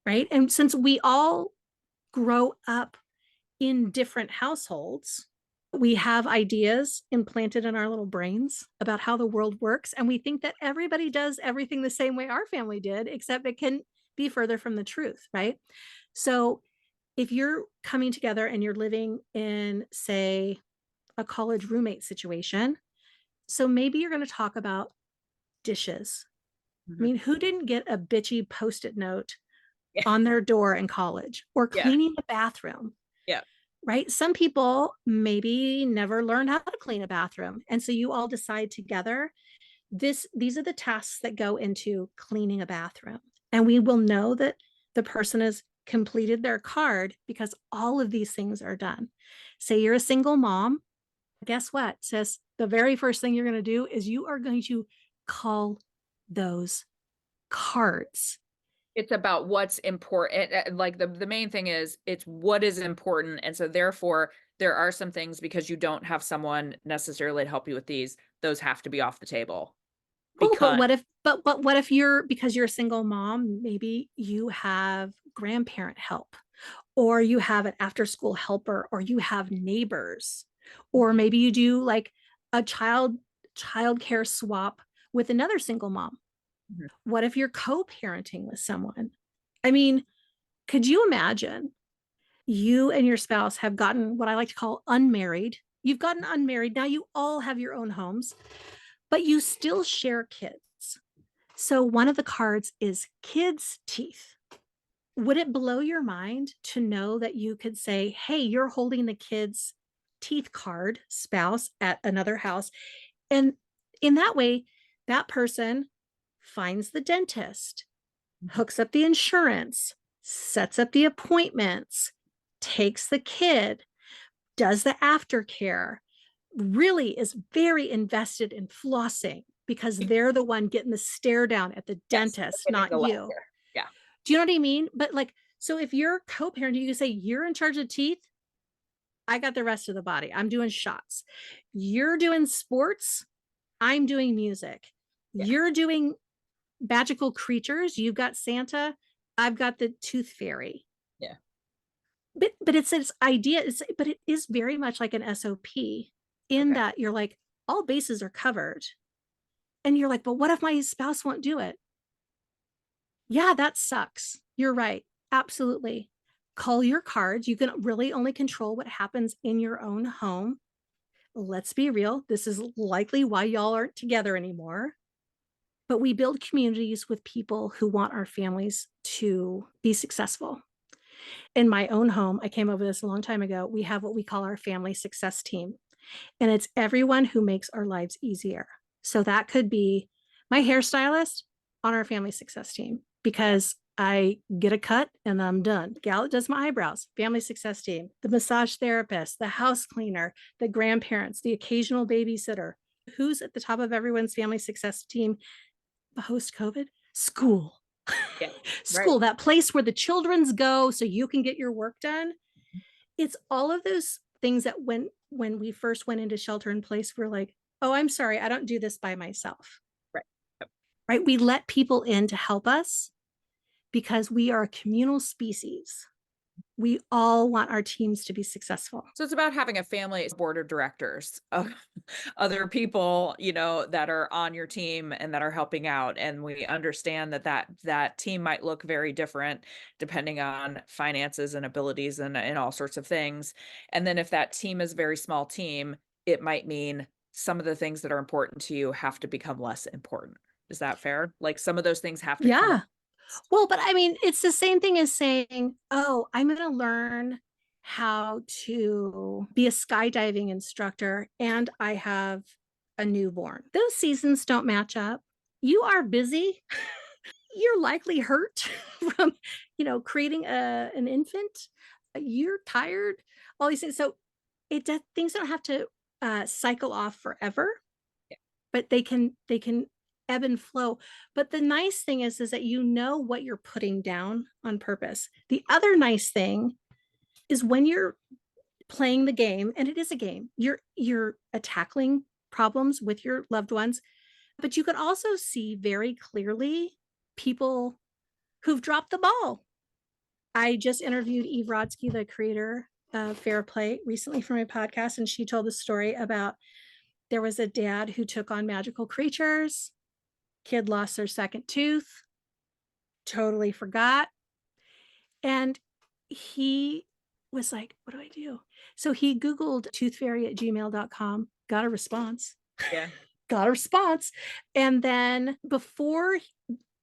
Speaker 2: Right. And since we all grow up in different households, we have ideas implanted in our little brains about how the world works. And we think that everybody does everything the same way our family did, except it can be further from the truth. Right. So if you're coming together and you're living in, say, a college roommate situation, so maybe you're going to talk about dishes. I
Speaker 1: Mhm.
Speaker 2: mean, who didn't get a bitchy post it note
Speaker 1: Yeah.
Speaker 2: on their door in college or
Speaker 1: Yeah.
Speaker 2: cleaning the bathroom?
Speaker 1: Yeah.
Speaker 2: Right? Some people maybe never learned how to clean a bathroom. And so you all decide together these are the tasks that go into cleaning a bathroom. And we will know that the person has completed their card because all of these things are done. Say you're a single mom, guess what? Says the very first thing you're going to do is you are going to call those cards.
Speaker 1: It's about what's important. Like the main thing is it's what is important. And so therefore there are some things because you don't have someone necessarily to help you with these, those have to be off the table
Speaker 2: Oh, but
Speaker 1: because
Speaker 2: what if but what if you're because you're a single mom, maybe you have grandparent help or you have an after school helper or you have neighbors or maybe you do like a childcare swap with another single mom.
Speaker 1: Mhm.
Speaker 2: What if you're co-parenting with someone? I mean, could you imagine you and your spouse have gotten what I like to call unmarried? You've gotten unmarried. Now you all have your own homes, but you still share kids. So one of the cards is kids' teeth. Would it blow your mind to know that you could say, hey, you're holding the kids' teeth card, spouse, at another house? And in that way, that person finds the dentist,
Speaker 1: Mhm.
Speaker 2: hooks up the insurance, sets up the appointments, takes the kid, does the aftercare, really is very invested in flossing because they're the one getting the stare down at the
Speaker 1: Yes, they're
Speaker 2: dentist,
Speaker 1: getting
Speaker 2: not
Speaker 1: the
Speaker 2: you.
Speaker 1: laughter. Yeah.
Speaker 2: Do you know what I mean? But like, so if you're co-parenting, you can say, you're in charge of teeth. I got the rest of the body. I'm doing shots. You're doing sports. I'm doing music.
Speaker 1: Yeah.
Speaker 2: You're doing magical creatures. You've got Santa. I've got the tooth fairy.
Speaker 1: Yeah.
Speaker 2: But it's this idea, but it is very much like an SOP in
Speaker 1: Okay.
Speaker 2: that you're like, all bases are covered. And you're like, but what if my spouse won't do it? Yeah, that sucks. You're right. Absolutely. Call your cards. You can really only control what happens in your own home. Let's be real. This is likely why y'all aren't together anymore. But we build communities with people who want our families to be successful. In my own home, I came over this a long time ago. We have what we call our family success team, and it's everyone who makes our lives easier. So that could be my hairstylist on our family success team
Speaker 1: Yeah.
Speaker 2: because I get a cut and I'm done. Gal that does my eyebrows, family success team, the massage therapist, the house cleaner, the grandparents, the occasional babysitter. Who's at the top of everyone's family success team post COVID? School.
Speaker 1: Yeah. Right.
Speaker 2: School, that place where the children's go so you can get your work done. It's all of those things that when we first went into shelter in place, we're like, "Oh, I'm sorry, I don't do this by myself."
Speaker 1: Right. Yep.
Speaker 2: Right? We let people in to help us because we are a communal species. We all want our teams to be successful.
Speaker 1: So it's about having a family board of directors of other people, that are on your team and that are helping out. And we understand that team might look very different depending on finances and abilities and all sorts of things. And then if that team is a very small team, it might mean some of the things that are important to you have to become less important. Is that fair? Like some of those things have to come up.
Speaker 2: Yeah. Well, but I mean, it's the same thing as saying, "Oh, I'm going to learn how to be a skydiving instructor and I have a newborn." Those seasons don't match up. You are busy. You're likely hurt from, creating an infant. You're tired. All these things. So things don't have to cycle off forever,
Speaker 1: Yeah.
Speaker 2: but they can ebb and flow. But the nice thing is that you know what you're putting down on purpose. The other nice thing is when you're playing the game, and it is a game, you're tackling problems with your loved ones, but you can also see very clearly people who've dropped the ball. I just interviewed Eve Rodsky, the creator of Fair Play, recently for my podcast, and she told the story about there was a dad who took on magical creatures. Kid lost their second tooth, totally forgot. And he was like, "What do I do?" So he Googled toothfairy@gmail.com, got a response,
Speaker 1: Yeah.
Speaker 2: got a response. And then before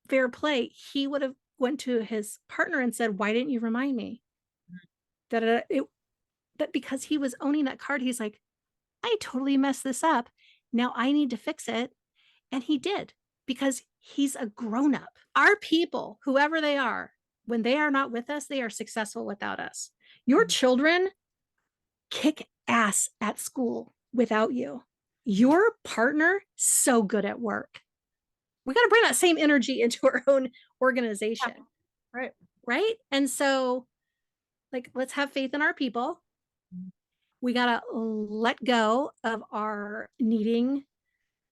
Speaker 2: Fair Play, he would have went to his partner and said, "Why didn't you remind me?" That but because he was owning that card, he's like, "I totally messed this up. Now I need to fix it." And he did because he's a grown up. Our people, whoever they are, when they are not with us, they are successful without us. Your
Speaker 1: Mhm.
Speaker 2: children kick ass at school without you.
Speaker 1: Mhm.
Speaker 2: Your partner, so good at work. We got to bring that same energy into our own
Speaker 1: Yeah.
Speaker 2: organization,
Speaker 1: Right.
Speaker 2: right? And so, like, let's have faith in our people.
Speaker 1: Mhm.
Speaker 2: We got to let go of our needing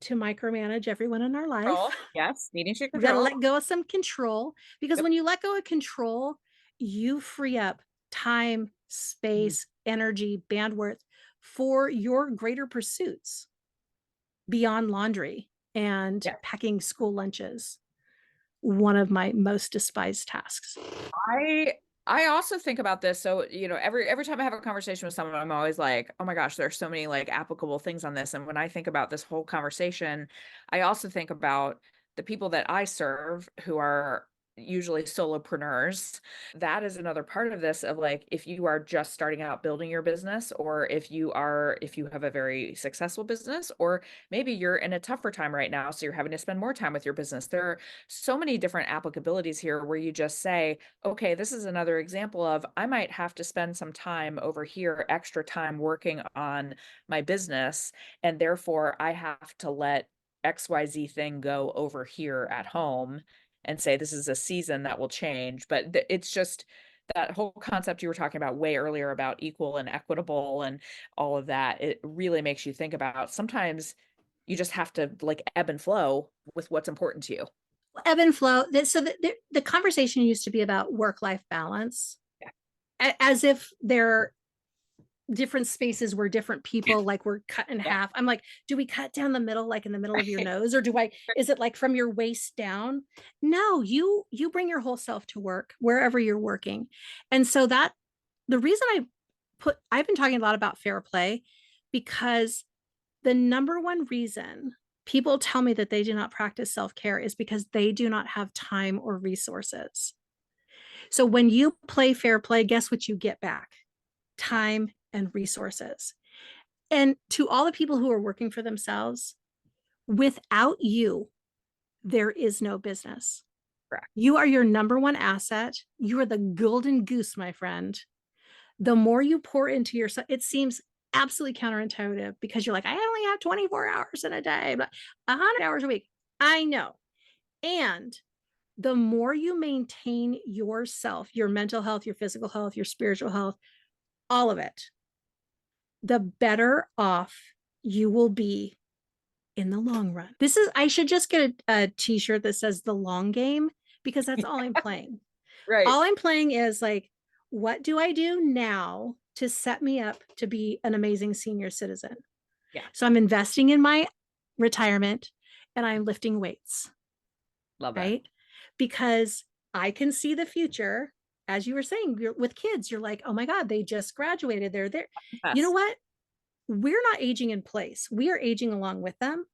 Speaker 2: to micromanage everyone in our life.
Speaker 1: Control. Yes. Needing to
Speaker 2: We got to
Speaker 1: control.
Speaker 2: let go of some control because
Speaker 1: Yep.
Speaker 2: when you let go of control, you free up time,
Speaker 1: Mhm.
Speaker 2: space, energy, bandwidth for your greater pursuits beyond laundry and
Speaker 1: Yeah.
Speaker 2: packing school lunches. One of my most despised tasks.
Speaker 1: I I also think about this. So, every time I have a conversation with someone, I'm always like, oh my gosh, there's so many like applicable things on this. And when I think about this whole conversation, I also think about the people that I serve who are usually solopreneurs. That is another part of this of like if you are just starting out building your business, or if you have a very successful business, or maybe you're in a tougher time right now, so you're having to spend more time with your business. There are so many different applicabilities here where you just say, okay, this is another example of I might have to spend some time over here, extra time working on my business, and therefore I have to let XYZ thing go over here at home and say this is a season that will change. But it's just that whole concept you were talking about way earlier about equal and equitable and all of that. It really makes you think about sometimes you just have to like ebb and flow with what's important to you.
Speaker 2: Ebb and flow. So the conversation used to be about work life balance,
Speaker 1: Yeah.
Speaker 2: as if they're different spaces where different people like were cut in
Speaker 1: Yeah.
Speaker 2: half. I'm like, do we cut down the middle, like in the middle of your nose, or is it like from your waist down? No, you bring your whole self to work wherever you're working. And so that the reason I've been talking a lot about fair play because the number one reason people tell me that they do not practice self-care is because they do not have time or resources. So when you play fair play, guess what you get back? Time and resources. And to all the people who are working for themselves, without you, there is no business.
Speaker 1: Correct.
Speaker 2: You are your number one asset. You are the golden goose, my friend. The more you pour into yourself, it seems absolutely counterintuitive because you're like, I only have 24 hours in a day, but 100 hours a week. I know. And The more you maintain yourself, your mental health, your physical health, your spiritual health, all of it, the better off you will be in the long run. I should just get a t-shirt that says the long game because that's all I'm playing.
Speaker 1: Right.
Speaker 2: All I'm playing is like, what do I do now to set me up to be an amazing senior citizen?
Speaker 1: Yeah.
Speaker 2: So I'm investing in my retirement and I'm lifting weights,
Speaker 1: Love that.
Speaker 2: right? Because I can see the future. As you were saying, with kids, you're like, oh my God, they just graduated. They're there. You know
Speaker 1: Yes.
Speaker 2: what? We're not aging in place. We are aging along with them.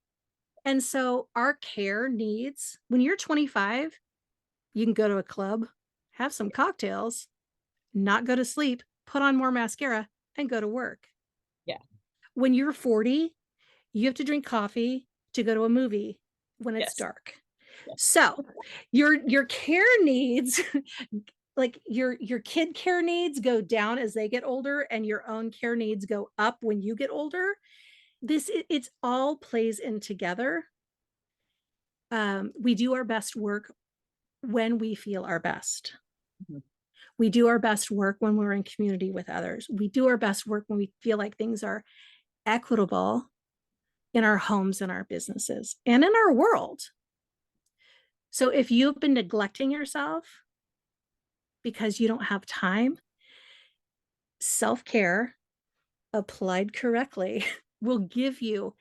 Speaker 2: And so our care needs, when you're 25, you can go to a club, have some cocktails, not go to sleep, put on more mascara, and go to work.
Speaker 1: Yeah.
Speaker 2: When you're 40, you have to drink coffee to go to a movie when it's
Speaker 1: Yes.
Speaker 2: dark.
Speaker 1: Yes.
Speaker 2: So your care needs, like your kid care needs go down as they get older, and your own care needs go up when you get older. It's all plays in together. We do our best work when we feel our best.
Speaker 1: Mhm.
Speaker 2: We do our best work when we're in community with others. We do our best work when we feel like things are equitable in our homes and our businesses and in our world. So if you've been neglecting yourself because you don't have time, self care applied correctly will give you,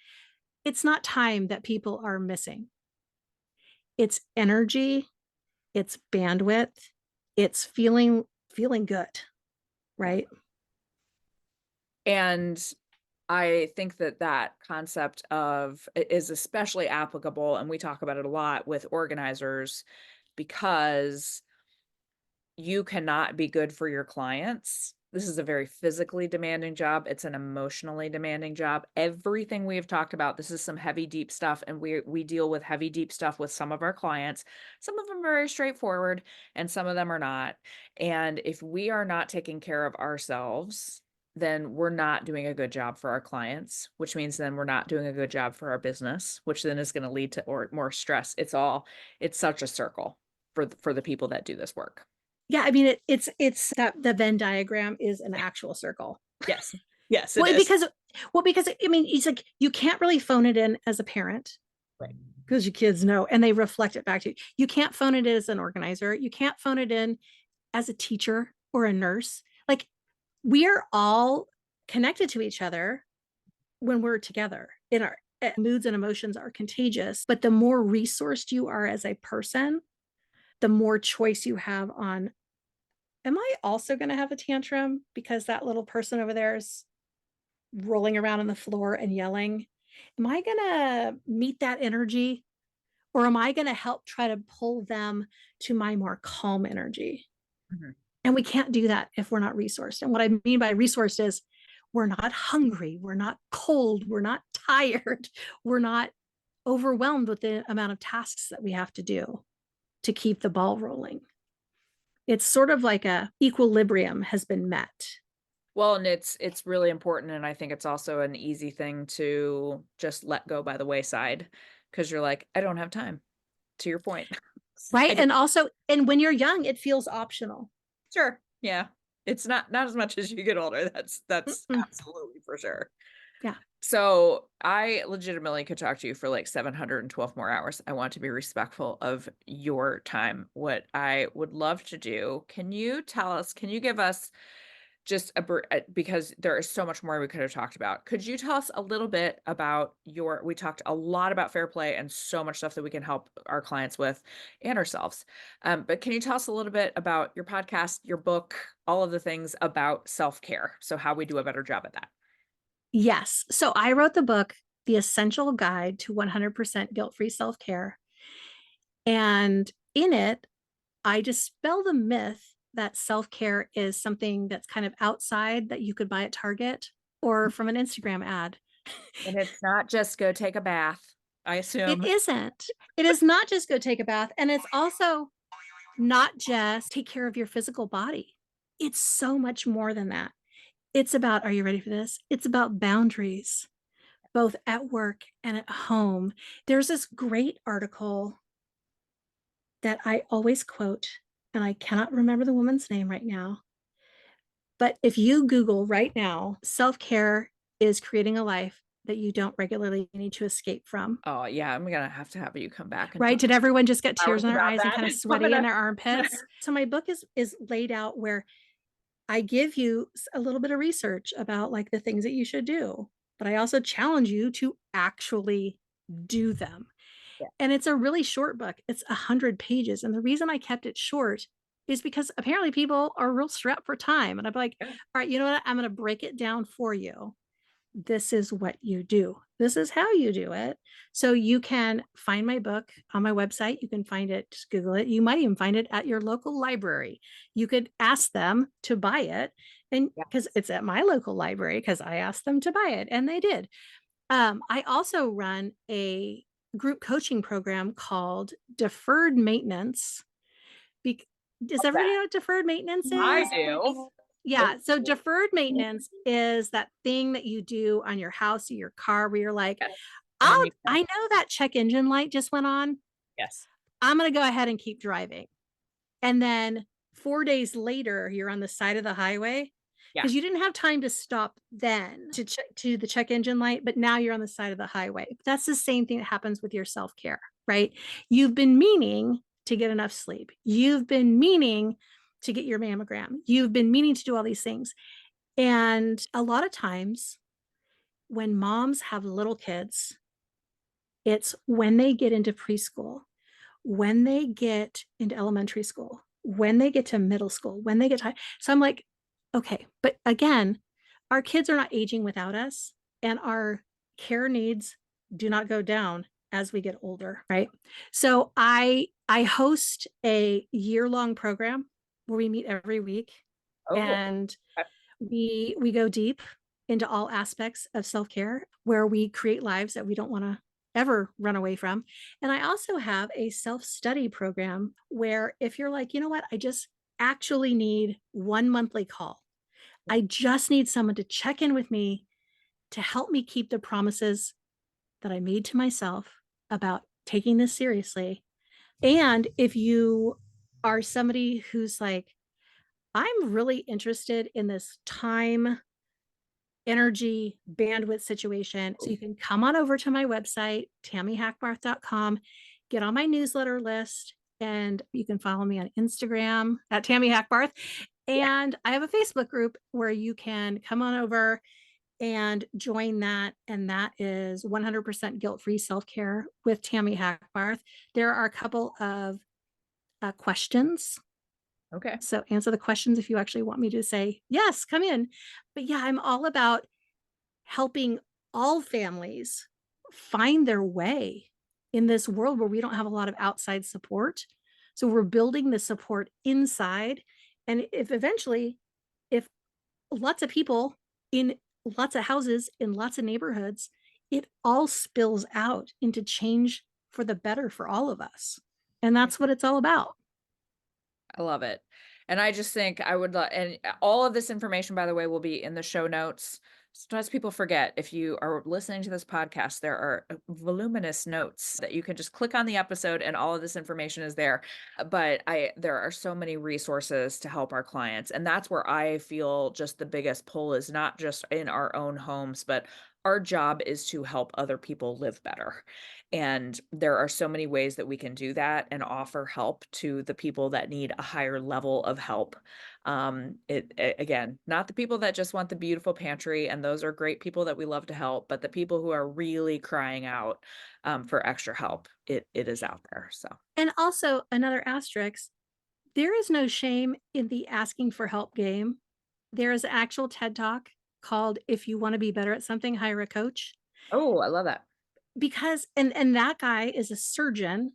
Speaker 2: it's not time that people are missing, it's energy, it's bandwidth, it's feeling good,
Speaker 1: Yeah.
Speaker 2: right?
Speaker 1: And I think that that concept of is especially applicable, and we talk about it a lot with organizers because you cannot be good for your clients. This is a very physically demanding job. It's an emotionally demanding job. Everything we have talked about, this is some heavy, deep stuff, and we deal with heavy, deep stuff with some of our clients. Some of them are very straightforward, and some of them are not. And if we are not taking care of ourselves, then we're not doing a good job for our clients, which means then we're not doing a good job for our business, which then is going to lead to more stress. It's such a circle for the people that do this work.
Speaker 2: Yeah, I mean it's that the Venn diagram is an actual circle.
Speaker 1: Yes. Yes, it
Speaker 2: Well,
Speaker 1: is.
Speaker 2: because I mean, it's like you can't really phone it in as a parent
Speaker 1: Right.
Speaker 2: because your kids know and they reflect it back to you. You can't phone it in as an organizer. You can't phone it in as a teacher or a nurse. Like we are all connected to each other when we're together in our moods and emotions are contagious. But the more resourced you are as a person, the more choice you have on, am I also going to have a tantrum because that little person over there is rolling around on the floor and yelling? Am I going to meet that energy or am I going to help try to pull them to my more calm energy?
Speaker 1: Mhm.
Speaker 2: And we can't do that if we're not resourced. And what I mean by resourced is we're not hungry, we're not cold, we're not tired, we're not overwhelmed with the amount of tasks that we have to do to keep the ball rolling. It's sort of like a equilibrium has been met.
Speaker 1: Well, and it's really important, and I think it's also an easy thing to just let go by the wayside because 'cause you're like, "I don't have time," to your point.
Speaker 2: Right.
Speaker 1: I don't.
Speaker 2: And also, and when you're young, it feels optional.
Speaker 1: Sure, yeah. It's not as much as you get older, that's
Speaker 2: Mm-mm.
Speaker 1: absolutely for sure.
Speaker 2: Yeah.
Speaker 1: So, I legitimately could talk to you for, like, 712 more hours. I want to be respectful of your time. What I would love to do, can you give us just because there is so much more we could have talked about. Could you tell us a little bit about your we talked a lot about fair play and so much stuff that we can help our clients with and ourselves. But can you tell us a little bit about your podcast, your book, all of the things about self-care? So how we do a better job at that.
Speaker 2: Yes. So I wrote the book, The Essential Guide to 100% Guilt Free Self Care. And in it, I dispel the myth that self care is something that's kind of outside that you could buy at Target or from an Instagram ad.
Speaker 1: And it's not just go take a bath, I
Speaker 2: It
Speaker 1: assume.
Speaker 2: isn't. It is not just go take a bath. And it's also not just take care of your physical body. It's so much more than that. It's about, are you ready for this? It's about boundaries, both at work and at home. There's this great article. that I always quote, and I cannot remember the woman's name right now. But if you Google right now, self care is creating a life that you don't regularly need to escape from.
Speaker 1: Oh, yeah, I'm gonna have to have you come back and
Speaker 2: Right?
Speaker 1: talk
Speaker 2: Did everyone just get
Speaker 1: hours
Speaker 2: tears in their
Speaker 1: about
Speaker 2: eyes and
Speaker 1: that.
Speaker 2: kind of
Speaker 1: I'm
Speaker 2: sweaty in
Speaker 1: gonna
Speaker 2: their armpits? So my book is laid out where I give you a little bit of research about like the things that you should do, but I also challenge you to actually do them.
Speaker 1: Yeah.
Speaker 2: And it's a really short book. It's 100 pages. And the reason I kept it short is because apparently people are real strapped for time. And I'm like,
Speaker 1: Yeah.
Speaker 2: all right, you know what? I'm going to break it down for you. This is what you do. This is how you do it. So you can find my book on my website. You can find it, just Google it. You might even find it at your local library. You could ask them to buy it. And because
Speaker 1: Yes.
Speaker 2: it's at my local library, because I asked them to buy it and they did. I also run a group coaching program called Deferred Maintenance. Bec- Does
Speaker 1: Love
Speaker 2: everybody
Speaker 1: that.
Speaker 2: know what deferred maintenance
Speaker 1: I
Speaker 2: is?
Speaker 1: do.
Speaker 2: Yeah. So deferred maintenance is that thing that you do on your house or your car where you're like,
Speaker 1: Yes. And you
Speaker 2: I know that check engine light just went on.
Speaker 1: yes.
Speaker 2: I'm going to go ahead and keep driving. And then 4 days later, you're on the side of the highway
Speaker 1: Yeah.
Speaker 2: because you didn't have time to stop then to check to the check engine light, but now you're on the side of the highway. That's the same thing that happens with your self care, right? You've been meaning to get enough sleep. You've been meaning to get your mammogram. You've been meaning to do all these things. And a lot of times when moms have little kids, it's when they get into preschool, when they get into elementary school, when they get to middle school, when they get to so I'm like, okay, but again, our kids are not aging without us, and our care needs do not go down as we get older, right? So I host a year-long program where we meet every week
Speaker 1: Oh,
Speaker 2: and
Speaker 1: okay.
Speaker 2: we go deep into all aspects of self-care where we create lives that we don't want to ever run away from. And I also have a self-study program where if you're like, you know what, I just actually need one monthly call. I just need someone to check in with me to help me keep the promises that I made to myself about taking this seriously. And if you are somebody who's like, I'm really interested in this time energy bandwidth situation. So you can come on over to my website, TamiHackbarth.com, get on my newsletter list, and you can follow me on Instagram at Tami Hackbarth.
Speaker 1: Yeah.
Speaker 2: And I have a Facebook group where you can come on over and join that. And that is 100% guilt free self care with Tami Hackbarth. There are a couple of questions.
Speaker 1: Okay.
Speaker 2: So answer the questions if you actually want me to say, yes, come in. But yeah, I'm all about helping all families find their way in this world where we don't have a lot of outside support. So we're building the support inside. And if eventually, if lots of people in lots of houses in lots of neighborhoods, it all spills out into change for the better for all of us. And that's what it's all about.
Speaker 1: I love it. And I just think I would and all of this information, by the way, will be in the show notes. Sometimes people forget if you are listening to this podcast, there are voluminous notes that you can just click on the episode and all of this information is there. But there are so many resources to help our clients. And that's where I feel just the biggest pull is not just in our own homes, but our job is to help other people live better. And there are so many ways that we can do that and offer help to the people that need a higher level of help. Again, not the people that just want the beautiful pantry, and those are great people that we love to help, but the people who are really crying out for extra help, it is out there. So,
Speaker 2: And also, another asterisk, there is no shame in the asking for help game. There is an actual TED Talk called If You Want to Be Better at Something, Hire a Coach.
Speaker 1: oh, I love that.
Speaker 2: Because and that guy is a surgeon.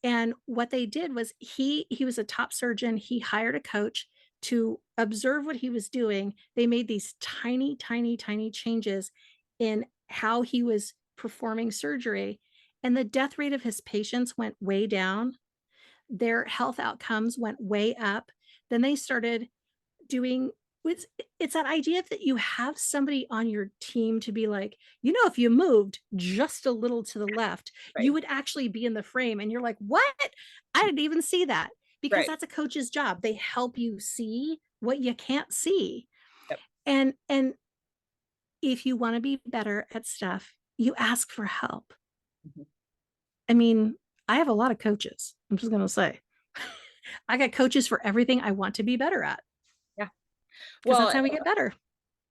Speaker 2: And what they did was he was a top surgeon. He hired a coach to observe what he was doing. They made these tiny, tiny, tiny changes in how he was performing surgery. And the death rate of his patients went way down. Their health outcomes went way up. Then they started doing it's it's that idea that you have somebody on your team to be like, you know, if you moved just a little to the left,
Speaker 1: Right.
Speaker 2: you would actually be in the frame. And you're like, what? I didn't even see that. Because
Speaker 1: Right.
Speaker 2: that's a coach's job. They help you see what you can't see.
Speaker 1: Yep.
Speaker 2: And if you want to be better at stuff, you ask for help.
Speaker 1: Mhm.
Speaker 2: I mean, I have a lot of coaches. I'm just going to say, I got coaches for everything I want to be better at
Speaker 1: Yeah.
Speaker 2: because
Speaker 1: Well,
Speaker 2: that's how we get better.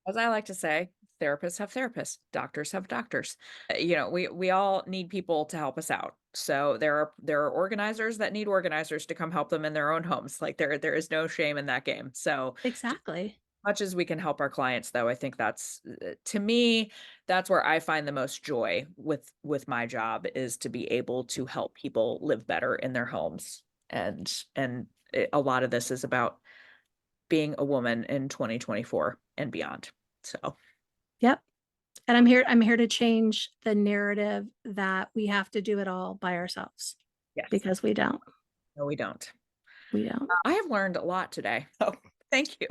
Speaker 1: as I like to say, therapists have therapists, doctors have doctors. We all need people to help us out. So there are organizers that need organizers to come help them in their own homes. Like there is no shame in that game. So just
Speaker 2: Exactly.
Speaker 1: as much as we can help our clients, though, I think that's to me, that's where I find the most joy with my job is to be able to help people live better in their homes. A lot of this is about being a woman in 2024 and beyond. So,
Speaker 2: Yep. And I'm here to change the narrative that we have to do it all by ourselves
Speaker 1: yes.
Speaker 2: because we don't.
Speaker 1: No, we don't.
Speaker 2: We don't.
Speaker 1: I have learned a lot today. Oh, thank you.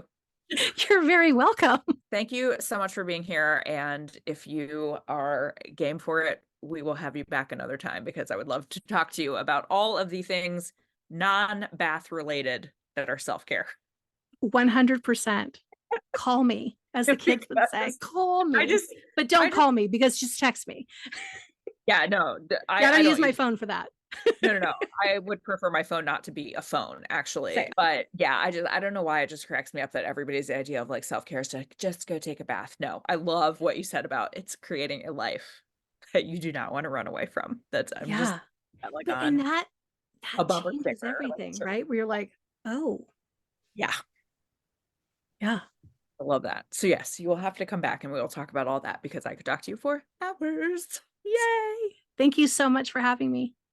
Speaker 2: You're very welcome.
Speaker 1: Thank you so much for being here. And if you are game for it, we will have you back another time because I would love to talk to you about all of the things non-bath related that are self-care.
Speaker 2: 100%. Call me, as the kids would say.
Speaker 1: Because
Speaker 2: Call
Speaker 1: I
Speaker 2: me.
Speaker 1: just,
Speaker 2: But
Speaker 1: I
Speaker 2: don't
Speaker 1: just,
Speaker 2: call me because just text me.
Speaker 1: yeah, no,
Speaker 2: Yeah, I
Speaker 1: I
Speaker 2: don't use
Speaker 1: don't
Speaker 2: my
Speaker 1: use
Speaker 2: phone for that.
Speaker 1: no, no, no. I would prefer my phone not to be a phone, actually.
Speaker 2: Same.
Speaker 1: But yeah, I don't know why it just cracks me up that everybody's idea of like self-care is to just go take a bath. No, I love what you said about it's creating a life that you do not want to run away from. That's I'm just
Speaker 2: Yeah.
Speaker 1: like
Speaker 2: But and
Speaker 1: on a
Speaker 2: that
Speaker 1: bumper
Speaker 2: changes
Speaker 1: sticker. Like,
Speaker 2: everything,
Speaker 1: sure.
Speaker 2: right? Where you're like, "Oh,
Speaker 1: Yeah,
Speaker 2: yeah.
Speaker 1: I love that. So yes, you will have to come back and we will talk about all that because I could talk to you for hours.
Speaker 2: Yay." Thank you so much for having me.